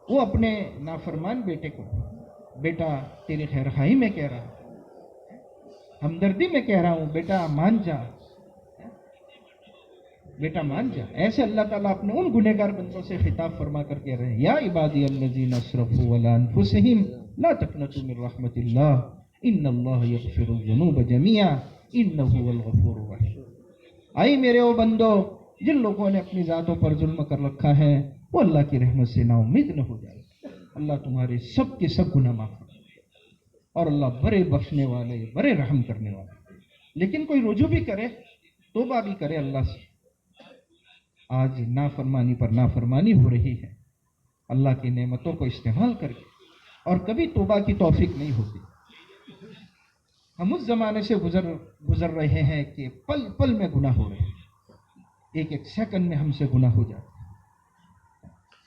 C: وہ اپنے نافرمان بیٹے کو، بیٹا تیری خیر خواہی میں کہہ رہا ہوں، ہمدردی میں کہہ رہا ہوں، بیٹا مان جا، بیٹا مان جا. ایسے اللہ تعالیٰ اپنے ان گنہگار بندوں سے خطاب فرما کر کہہ رہے ہیں، یا عبادی الذین اسرفوا علی انفسہم لا تقنطوا من رحمت اللہ ان اللہ یغفر الذنوب جميعا انہ هو الغفور الرحیم. آئی میرے وہ بندو جن لوگوں نے اپنی ذاتوں پر ظلم کر رکھا ہے، وہ اللہ کی رحمت سے نا امید نہ ہو جائے. اللہ تمہارے سب کے سب گناہ معاف کرے، اور اللہ بڑے بخشنے والے، بڑے رحم کرنے والے. لیکن کوئی رجوع بھی کرے، توبہ بھی کرے اللہ سے. آج نافرمانی پر نافرمانی ہو رہی ہے اللہ کی نعمتوں کو استعمال کر کے، اور کبھی توبہ کی توفیق نہیں ہوتی. ہم اس زمانے سے گزر رہے ہیں کہ پل پل میں گناہ ہو رہے ہیں، ایک ایک سیکنڈ میں ہم سے گناہ ہو جاتا ہے.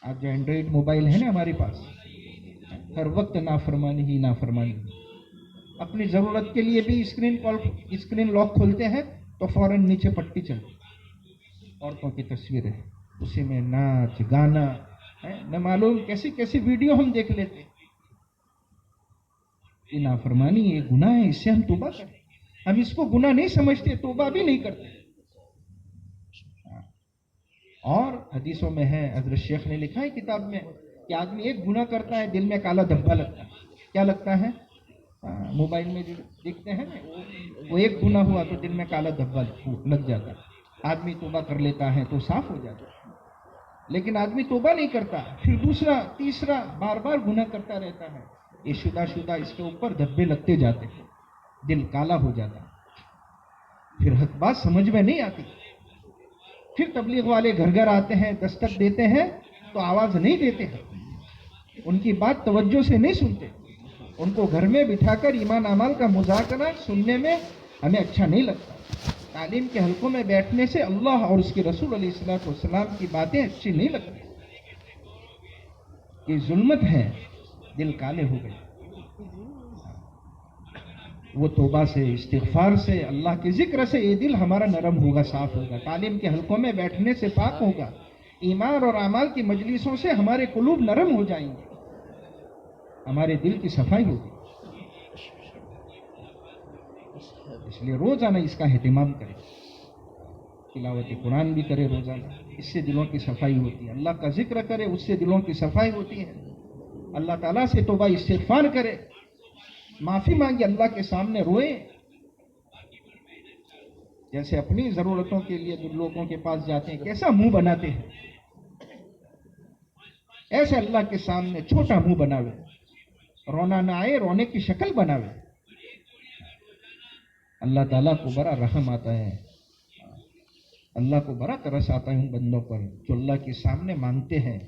C: آج جو اینڈرائڈ موبائل ہے نا ہمارے پاس، ہر وقت نافرمانی ہی نافرمانی. اپنی ضرورت کے لیے بھی اسکرین لاک کھولتے ہیں تو فوراً نیچے پٹی چلتی، عورتوں کی تصویریں، اسی میں ناچ گانا، نہ معلوم کیسی کیسی ویڈیو ہم دیکھ لیتے. یہ نافرمانی، یہ گناہ ہے، اس سے ہم توبہ کریں. ہم اس کو گناہ نہیں سمجھتے، توبہ بھی نہیں کرتے. اور حدیثوں میں ہے، حضرت شیخ نے لکھا ہے کتاب میں، کہ آدمی ایک گناہ کرتا ہے دل میں کالا دھبا لگتا ہے. کیا لگتا ہے؟ موبائل میں جو دیکھتے ہیں وہ ایک گناہ ہوا تو دل میں کالا دھبا لگ جاتا ہے. آدمی توبہ کر لیتا ہے تو صاف ہو جاتا ہے. لیکن آدمی توبہ نہیں کرتا، پھر دوسرا تیسرا بار بار گناہ کرتا رہتا ہے. یہ شدہ شدہ اس کے اوپر دھبے لگتے جاتے ہیں، دل کالا ہو جاتا ہے، پھر حق بات سمجھ میں نہیں آتی. پھر تبلیغ والے گھر گھر آتے ہیں، دستک دیتے ہیں تو آواز نہیں دیتے ہیں، ان کی بات توجہ سے نہیں سنتے. ان کو گھر میں بٹھا کر ایمان اعمال کا مذاکرہ سننے میں ہمیں اچھا نہیں لگتا. تعلیم کے حلقوں میں بیٹھنے سے اللہ اور اس کے رسول علیہ الصلوۃ والسلام کی باتیں اچھی نہیں لگتی. یہ ظلمت ہے، دل کالے ہو گئے. وہ توبہ سے، استغفار سے، اللہ کے ذکر سے یہ دل ہمارا نرم ہوگا، صاف ہوگا. تعلیم کے حلقوں میں بیٹھنے سے پاک ہوگا. ایمان اور اعمال کی مجلسوں سے ہمارے قلوب نرم ہو جائیں گے، ہمارے دل کی صفائی ہوگی. اس لیے روزانہ اس کا اہتمام کریں، تلاوت قرآن بھی کرے روزانہ، اس سے دلوں کی صفائی ہوتی ہے. اللہ کا ذکر کرے، اس سے دلوں کی صفائی ہوتی ہے. اللہ تعالیٰ سے توبہ استغفار کرے، معافی مانگے، اللہ کے سامنے روئے. جیسے اپنی ضرورتوں کے لیے جن لوگوں کے پاس جاتے ہیں کیسا منہ بناتے ہیں، ایسے اللہ کے سامنے چھوٹا منہ بناوے، رونا نہ آئے، رونے کی شکل بناوے. اللہ تعالیٰ کو بڑا رحم آتا ہے، اللہ کو بڑا ترس آتا ہے ان بندوں پر جو اللہ کے سامنے مانگتے ہیں،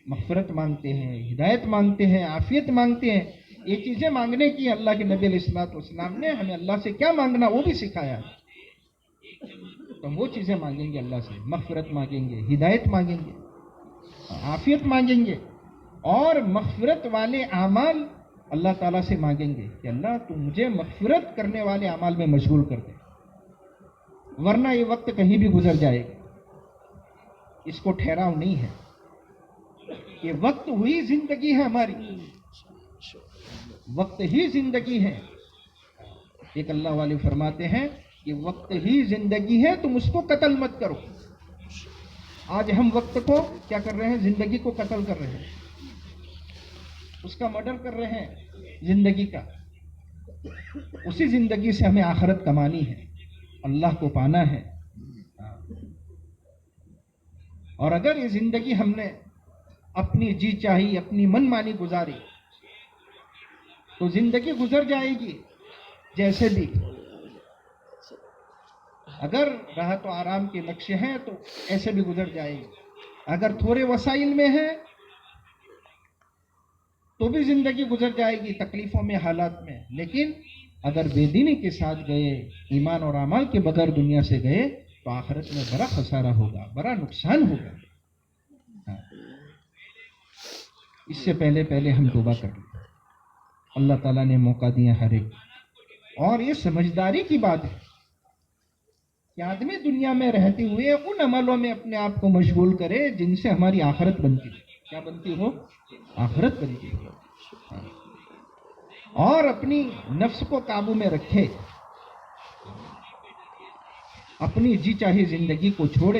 C: مغفرت مانگتے ہیں، ہدایت مانگتے ہیں، عافیت مانگتے ہیں. یہ چیزیں مانگنے کی اللہ کے نبی علیہ الصلوۃ والسلام نے ہمیں اللہ سے کیا مانگنا وہ بھی سکھایا. تو ہم وہ چیزیں مانگیں گے اللہ سے، مغفرت مانگیں گے، ہدایت مانگیں گے، عافیت مانگیں گے، اور مغفرت والے اعمال اللہ تعالیٰ سے مانگیں گے کہ اللہ تو مجھے مغفرت کرنے والے اعمال میں مشغول کر دے، ورنہ یہ وقت کہیں بھی گزر جائے گا، اس کو ٹھہراؤ نہیں ہے. یہ وقت ہوئی زندگی ہے ہماری، وقت ہی زندگی ہے. ایک اللہ والے فرماتے ہیں کہ وقت ہی زندگی ہے، تم اس کو قتل مت کرو. آج ہم وقت کو کیا کر رہے ہیں؟ زندگی کو قتل کر رہے ہیں، اس کا مرڈر کر رہے ہیں زندگی کا. اسی زندگی سے ہمیں آخرت کمانی ہے، اللہ کو پانا ہے. اور اگر یہ زندگی ہم نے اپنی جی چاہی، اپنی من مانی گزاری تو زندگی گزر جائے گی جیسے بھی. اگر راحت و آرام کے نقشے ہیں تو ایسے بھی گزر جائے گی، اگر تھوڑے وسائل میں ہے تو بھی زندگی گزر جائے گی تکلیفوں میں، حالات میں. لیکن اگر بے دینی کے ساتھ گئے، ایمان اور اعمال کے بغیر دنیا سے گئے تو آخرت میں بڑا خسارہ ہوگا، بڑا نقصان ہوگا. اس سے پہلے ہم توبہ کر لیں. اللہ تعالیٰ نے موقع دیا ہر ایک، اور یہ سمجھداری کی بات ہے کہ آدمی دنیا میں رہتے ہوئے ان عملوں میں اپنے آپ کو مشغول کرے جن سے ہماری آخرت بنتی ہے. کیا بنتی ہو؟ آخرت بنتی ہے. اور اپنی نفس کو قابو میں رکھے، اپنی جی چاہی زندگی کو چھوڑے.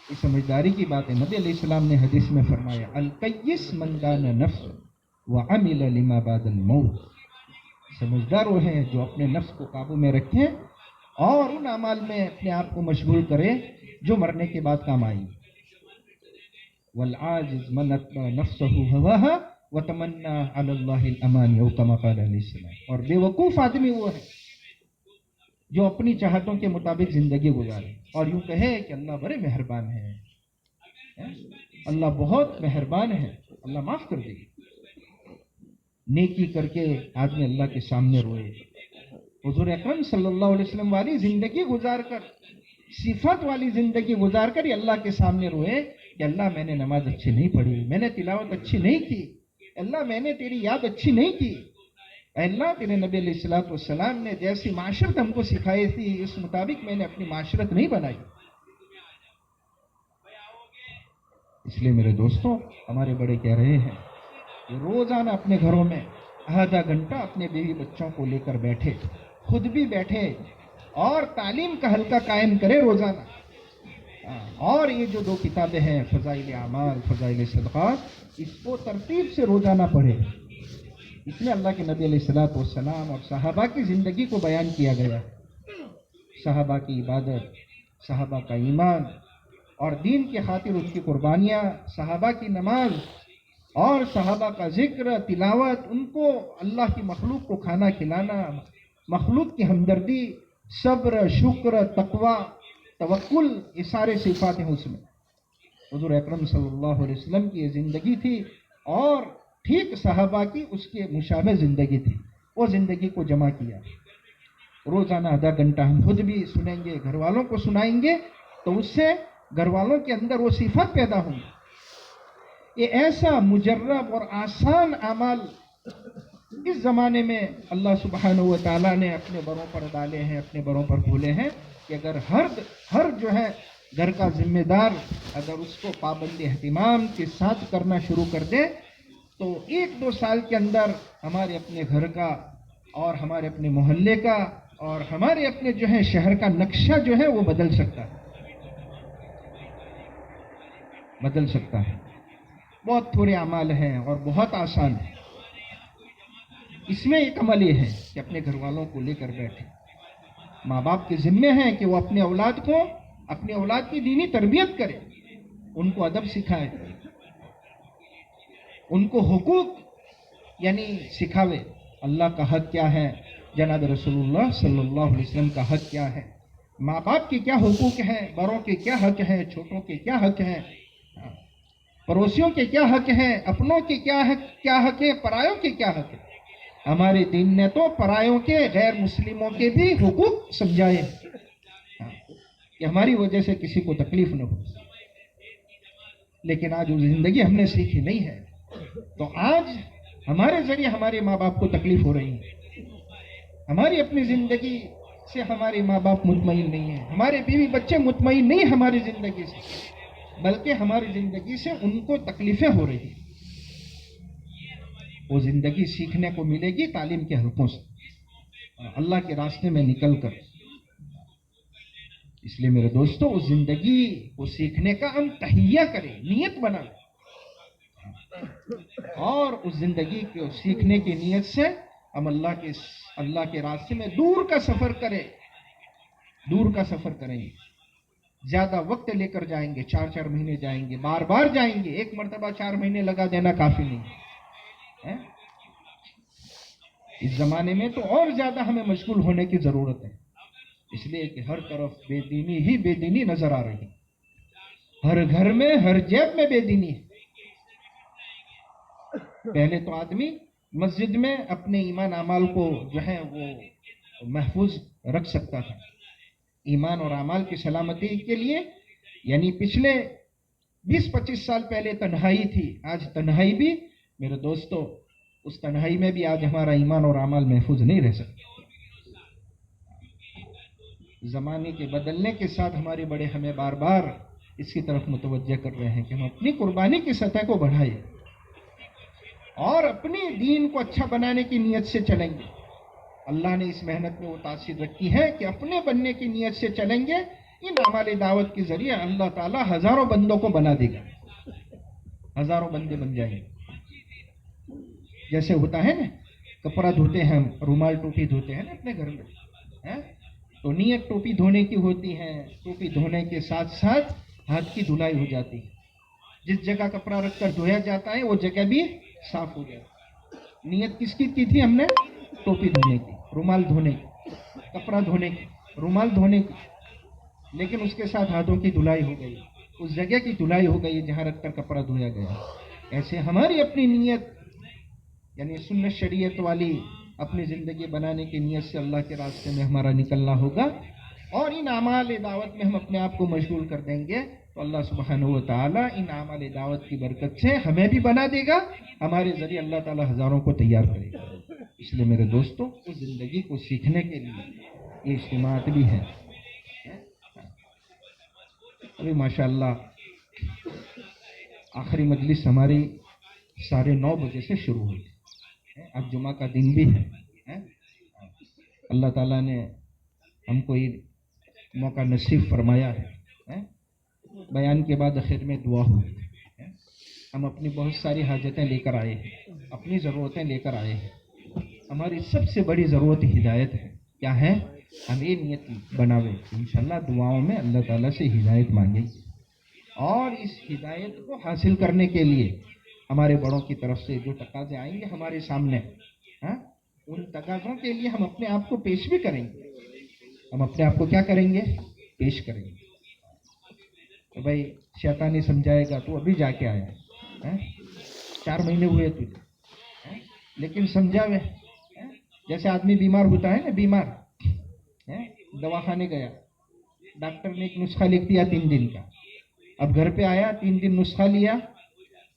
C: یہ سمجھداری کی بات ہے. نبی علیہ السلام نے حدیث میں فرمایا القیس من دان نفس وعمل لما بعد الموت. سمجھدار وہ ہیں جو اپنے نفس کو قابو میں رکھیں اور ان اعمال میں اپنے آپ کو مشغول کریں جو مرنے کے بعد کام آئیں. والعاجز من اتبع نفسه هواها وتمنى على الله الاماني او كما قال علیہ السلام. اور بے وقوف آدمی وہ ہے جو اپنی چاہتوں کے مطابق زندگی گزارے اور یوں کہے کہ اللہ بڑے مہربان ہے، اللہ بہت مہربان ہے، اللہ معاف کر دے. نیکی کر کے آدمی اللہ کے سامنے روئے، حضور اکرم صلی اللہ علیہ وسلم والی زندگی گزار کر، صفات والی زندگی گزار کر یہ اللہ کے سامنے روئے کہ اللہ میں نے نماز اچھی نہیں پڑھی، میں نے تلاوت اچھی نہیں کی، اللہ میں نے تیری یاد اچھی نہیں کی. اے اللہ تیرے نبی علیہ الصلوۃ والسلام نے جیسی معاشرت ہم کو سکھائی تھی اس مطابق میں نے اپنی معاشرت نہیں بنائی. اس لیے میرے دوستوں، ہمارے بڑے کہہ رہے ہیں کہ روزانہ اپنے گھروں میں آدھا گھنٹہ اپنے بیوی بچوں کو لے کر بیٹھے، خود بھی بیٹھے اور تعلیم کا حلقہ قائم کرے روزانہ. اور یہ جو 2 کتابیں ہیں فضائل اعمال، فضائل صدقات، اس کو ترتیب سے روزانہ پڑھے. اس میں اللہ کے نبی علیہ الصلوۃ والسلام اور صحابہ کی زندگی کو بیان کیا گیا، صحابہ کی عبادت، صحابہ کا ایمان اور دین کی خاطر ان کی قربانیاں، صحابہ کی نماز، اور صحابہ کا ذکر، تلاوت، ان کو اللہ کی مخلوق کو کھانا کھلانا، مخلوق کی ہمدردی، صبر، شکر، تقوی، توکل، یہ سارے صفات ہیں اس میں. حضور اکرم صلی اللہ علیہ وسلم کی یہ زندگی تھی اور ٹھیک صحابہ کی اس کے مشابہ زندگی تھی. وہ زندگی کو جمع کیا. روزانہ آدھا گھنٹہ ہم خود بھی سنیں گے، گھر والوں کو سنائیں گے، تو اس سے گھر والوں کے اندر وہ صفات پیدا ہوں گی. یہ ایسا مجرب اور آسان اعمال اس زمانے میں اللہ سبحانہ و تعالیٰ نے اپنے بڑوں پر ڈالے ہیں، اپنے بڑوں پر بھولے ہیں کہ اگر ہر جو ہے گھر کا ذمہ دار اگر اس کو پابند اہتمام کے ساتھ کرنا شروع کر دے تو 1-2 سال کے اندر ہمارے اپنے گھر کا اور ہمارے اپنے محلے کا اور ہمارے اپنے جو ہے شہر کا نقشہ جو ہے وہ بدل سکتا ہے. بہت تھوڑے اعمال ہیں اور بہت آسان ہے. اس میں ایک عمل یہ ہے کہ اپنے گھر والوں کو لے کر بیٹھے. ماں باپ کے ذمے ہیں کہ وہ اپنے اولاد کی دینی تربیت کرے، ان کو ادب سکھائے، ان کو حقوق یعنی سکھاوے. اللہ کا حق کیا ہے، جناب رسول اللہ صلی اللہ علیہ وسلم کا حق کیا ہے، ماں باپ کے کیا حقوق ہیں، بڑوں کے کیا حق ہیں، چھوٹوں کے کیا حق ہیں، پڑوسیوں کے کیا حق ہیں، اپنوں کے کیا حق ہے، پرایوں کے کیا حق ہے. ہمارے دین نے تو پرایوں کے، غیر مسلموں کے بھی حقوق سمجھائے کہ ہماری وجہ سے کسی کو تکلیف نہ ہو. لیکن آج وہ زندگی ہم نے سیکھی نہیں ہے، تو آج ہمارے ذریعے ہمارے ماں باپ کو تکلیف ہو رہی ہے. ہماری اپنی زندگی سے ہمارے ماں باپ مطمئن نہیں ہیں، ہمارے بیوی بچے مطمئن نہیں ہماری زندگی سے، بلکہ ہماری زندگی سے ان کو تکلیفیں ہو رہی ہیں. وہ زندگی سیکھنے کو ملے گی تعلیم کے حلقوں سے، اللہ کے راستے میں نکل کر. اس لیے میرے دوستو اس زندگی کو سیکھنے کا ہم تہیہ کریں، نیت بنائیں، اور اس زندگی کو سیکھنے کی نیت سے ہم اللہ کے راستے میں دور کا سفر کریں گے. زیادہ وقت لے کر جائیں گے، 4 مہینے جائیں گے، بار بار جائیں گے. ایک مرتبہ 4 مہینے لگا دینا کافی نہیں ہے. اس زمانے میں تو اور زیادہ ہمیں مشغول ہونے کی ضرورت ہے، اس لیے کہ ہر طرف بے دینی ہی بے دینی نظر آ رہی ہے. ہر گھر میں، ہر جیب میں بے دینی ہے. پہلے تو آدمی مسجد میں اپنے ایمان اعمال کو جو ہے وہ محفوظ رکھ سکتا تھا. ایمان اور اعمال کی سلامتی کے لیے یعنی پچھلے 20-25 سال پہلے تنہائی تھی، آج تنہائی بھی میرے دوستو اس تنہائی میں بھی آج ہمارا ایمان اور اعمال محفوظ نہیں رہ سکتے. زمانے کے بدلنے کے ساتھ ہمارے بڑے ہمیں بار بار اس کی طرف متوجہ کر رہے ہیں کہ ہم اپنی قربانی کی سطح کو بڑھائیں اور اپنی دین کو اچھا بنانے کی نیت سے چلیں گے. اللہ نے اس محنت میں وہ تاثیر رکھی ہے کہ اپنے بننے کی نیت سے چلیں گے. ان اعمال دعوت کے ذریعے اللہ تعالیٰ ہزاروں بندوں کو بنا دے گا، ہزاروں بندے بن جائیں گے. جیسے ہوتا ہے نا کپڑا دھوتے ہیں ہم، رومال ٹوپی دھوتے ہیں نا اپنے گھر میں، تو نیت ٹوپی دھونے کی ہوتی ہے. ٹوپی دھونے کے ساتھ ساتھ ہاتھ کی دھلائی ہو جاتی ہے. جس جگہ کپڑا رکھ کر دھویا جاتا ہے وہ جگہ بھی صاف ہو جاتی ہے. نیت کس کی تھی ہم نے؟ ٹوپی دھونے کی، رومال دھونے کی، کپڑا دھونے کی، رومال دھونے کی. لیکن اس کے ساتھ ہاتھوں کی دھلائی ہو گئی، اس جگہ کی دھلائی ہو گئی جہاں رکھ کر کپڑا دھویا گیا. ایسے ہماری اپنی نیت یعنی سنت شریعت والی اپنی زندگی بنانے کی نیت سے اللہ کے راستے میں ہمارا نکلنا ہوگا، اور ان اعمال دعوت میں ہم اپنے آپ کو مشغول کر دیں گے تو اللہ سبحانہ و تعالیٰ ان اعمال دعوت کی برکت سے ہمیں بھی بنا دے گا، ہمارے ذریعے اللہ تعالیٰ ہزاروں کو تیار کرے گا. اس لیے میرے دوستوں اس زندگی کو سیکھنے کے لیے یہ اجتماعات بھی ہیں. ابھی ماشاءاللہ آخری مجلس ہماری 9:30 بجے سے شروع ہوئی. اب جمعہ کا دن بھی ہے. اللہ تعالیٰ نے ہم کو یہ موقع نصیب فرمایا ہے. بیان کے بعد آخر میں دعا ہوئی. ہم اپنی بہت ساری حاجتیں لے کر آئے ہیں، اپنی ضرورتیں لے کر آئے ہیں. ہماری سب سے بڑی ضرورت ہدایت ہے. کیا ہے؟ ہم یہ نیت بناوے انشاءاللہ دعاؤں میں اللہ تعالیٰ سے ہدایت مانگیں گے، اور اس ہدایت کو حاصل کرنے کے لیے ہمارے بڑوں کی طرف سے جو تقاضے آئیں گے ہمارے سامنے، ہاں، ان تقاضوں کے لیے ہم اپنے آپ کو پیش بھی کریں گے. ہم اپنے آپ کو کیا کریں گے؟ پیش کریں گے. تو بھائی شیطان سمجھائے گا تو ابھی جا کے آیا ہے، 4 مہینے ہوئے تجھے، لیکن سمجھاوے. جیسے آدمی بیمار ہوتا ہے نا، بیمار دواخانے گیا، ڈاکٹر نے ایک نسخہ لکھ دیا 3 دن کا. اب گھر پہ آیا، 3 دن نسخہ لیا،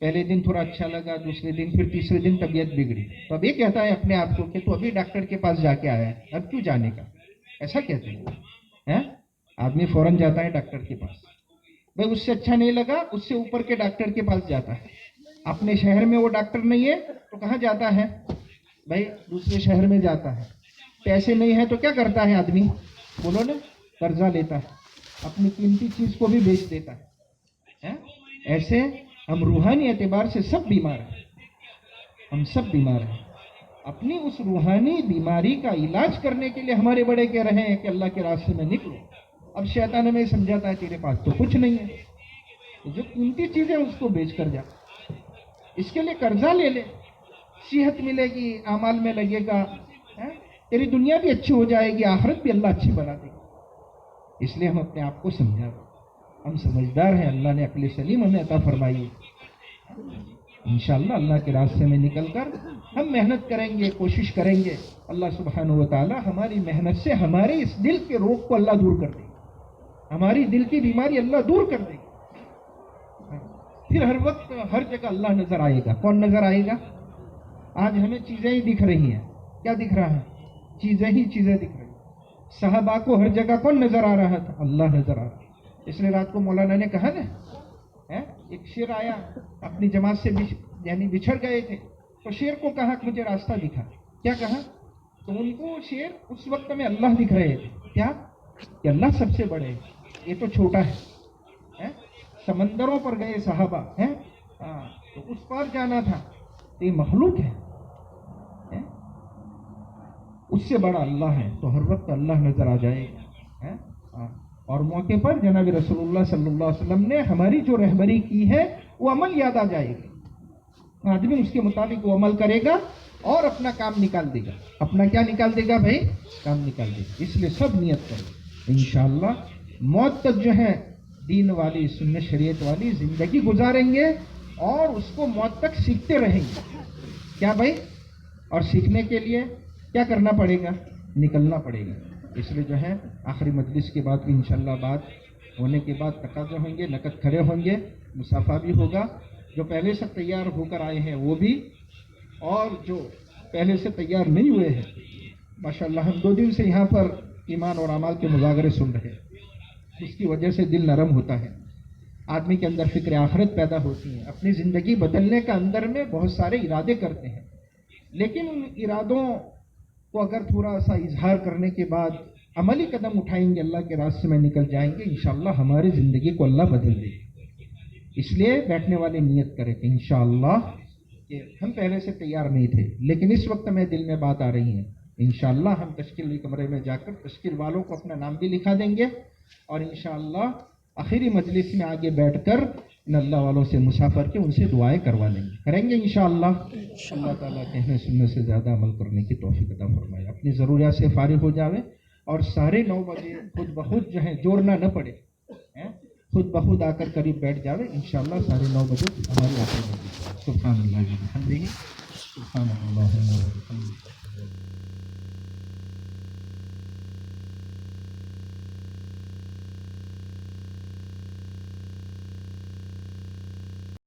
C: پہلے دن تھوڑا اچھا لگا، دوسرے دن، پھر تیسرے دن طبیعت بگڑی. تو اب یہ کہتا ہے اپنے آپ کو کہ تو ابھی ڈاکٹر کے پاس جا کے آیا ہے، اب کیوں جانے کا؟ ایسا کہتے ہیں. آدمی فوراً جاتا ہے ڈاکٹر کے پاس. بھائی اس سے اچھا نہیں لگا، اس سے اوپر کے ڈاکٹر کے پاس جاتا ہے. اپنے شہر میں وہ ڈاکٹر نہیں ہے تو کہاں جاتا ہے؟ بھائی دوسرے شہر میں جاتا ہے. پیسے نہیں ہے تو کیا کرتا ہے آدمی؟ بولو نا، قرضہ لیتا ہے، اپنی قیمتی چیز کو بھی بیچ دیتا ہے. ایسے ہم روحانی اعتبار سے سب بیمار ہیں، ہم سب بیمار ہیں. اپنی اس روحانی بیماری کا علاج کرنے کے لیے ہمارے بڑے کہہ رہے ہیں کہ اللہ کے راستے میں نکلو. اب شیطان ہمیں سمجھاتا ہے تیرے پاس تو کچھ نہیں ہے، جو قیمتی چیز ہے اس کو بیچ کر جا، اس کے لیے قرضہ لے لے، صحت ملے گی، اعمال میں لگے گا، تیری دنیا بھی اچھی ہو جائے گی، آخرت بھی اللہ اچھی بنا دے گا. اس لیے ہم اپنے آپ کو سمجھا رہے ہیں، ہم سمجھدار ہیں، اللہ نے عقل سلیم ہمیں عطا فرمائی ہے. انشاءاللہ اللہ کے راستے میں نکل کر ہم محنت کریں گے، کوشش کریں گے. اللہ سبحانہ و تعالی ہماری محنت سے ہمارے اس دل کے روگ کو اللہ دور کر دے گا، ہماری دل کی بیماری اللہ دور کر دے گا. پھر ہر وقت ہر جگہ اللہ نظر آئے گا. کون نظر آئے گا؟ آج ہمیں چیزیں ہی دکھ رہی ہیں. کیا دکھ رہا ہے؟ چیزیں ہی چیزیں دکھ رہی ہیں. صحابہ کو ہر جگہ کون نظر آ رہا تھا؟ اللہ نظر آ رہا. اس لیے رات کو مولانا نے کہا نا، ایک شیر آیا، اپنی جماعت سے یعنی بچھڑ گئے تھے، تو شیر کو کہا کہ مجھے راستہ دکھا. کیا کہا؟ تو ان کو شیر اس وقت میں اللہ دکھ رہے تھے. کیا کہ اللہ سب سے بڑے ہے، یہ تو چھوٹا ہے. سمندروں پر گئے صحابہ، تو اس پار جانا تھا، تو یہ مخلوق ہے، اس سے بڑا اللہ ہے. تو ہر وقت اللہ نظر آ جائے گا. اور موقع پر جناب رسول اللہ صلی اللہ علیہ وسلم نے ہماری جو رہبری کی ہے وہ عمل یاد آ جائے گا. آدمی اس کے مطابق وہ عمل کرے گا اور اپنا کام نکال دے گا. اپنا کیا نکال دے گا بھائی؟ کام نکال دے گا. اس لیے سب نیت کرو، انشاءاللہ موت تک جو ہے دین والی، سنت شریعت والی زندگی گزاریں گے، اور اس کو موت تک سیکھتے رہیں گے. کیا بھائی؟ اور سیکھنے کے لیے کیا کرنا پڑے گا؟ نکلنا پڑے گا. اس لیے جو ہے آخری مجلس کے بعد انشاءاللہ بات ہونے کے بعد تقاضے ہوں گے، نقد کھڑے ہوں گے، مصافحہ بھی ہوگا. جو پہلے سے تیار ہو کر آئے ہیں وہ بھی، اور جو پہلے سے تیار نہیں ہوئے ہیں، ماشاءاللہ ہم 2 دن سے یہاں پر ایمان اور اعمال کے مذاکرے سن رہے ہیں. اس کی وجہ سے دل نرم ہوتا ہے، آدمی کے اندر فکر آخرت پیدا ہوتی ہے. اپنی زندگی بدلنے کا اندر میں بہت سارے ارادے کرتے ہیں، لیکن ان ارادوں کو اگر تھوڑا سا اظہار کرنے کے بعد عملی قدم اٹھائیں گے، اللہ کے راستے میں نکل جائیں گے، انشاءاللہ ہماری زندگی کو اللہ بدل دے گا. اس لیے بیٹھنے والے نیت کریں کہ انشاءاللہ کہ ہم پہلے سے تیار نہیں تھے، لیکن اس وقت میں دل میں بات آ رہی ہے. انشاءاللہ ہم تشکیل کمرے میں جا کر تشکیل والوں کو اپنا نام بھی لکھا دیں گے، اور انشاءاللہ آخری مجلس میں آگے بیٹھ کر ان اللہ والوں سے مسافر کے ان سے دعائیں کروا لیں گے، کریں گے انشاءاللہ. اللہ تعالیٰ کہنے سننے سے زیادہ عمل کرنے کی توفیق عطا فرمائے. اپنی ضروریات سے فارغ ہو جاوے، اور 9:30 بجے خود بخود جو ہے جوڑنا نہ پڑے، خود بخود آ کر قریب بیٹھ جاوے. انشاءاللہ 9:30 بجے ہماری آخری مجلس. سبحان اللہ و بحمدہ، سبحان اللہ و بحمدہ.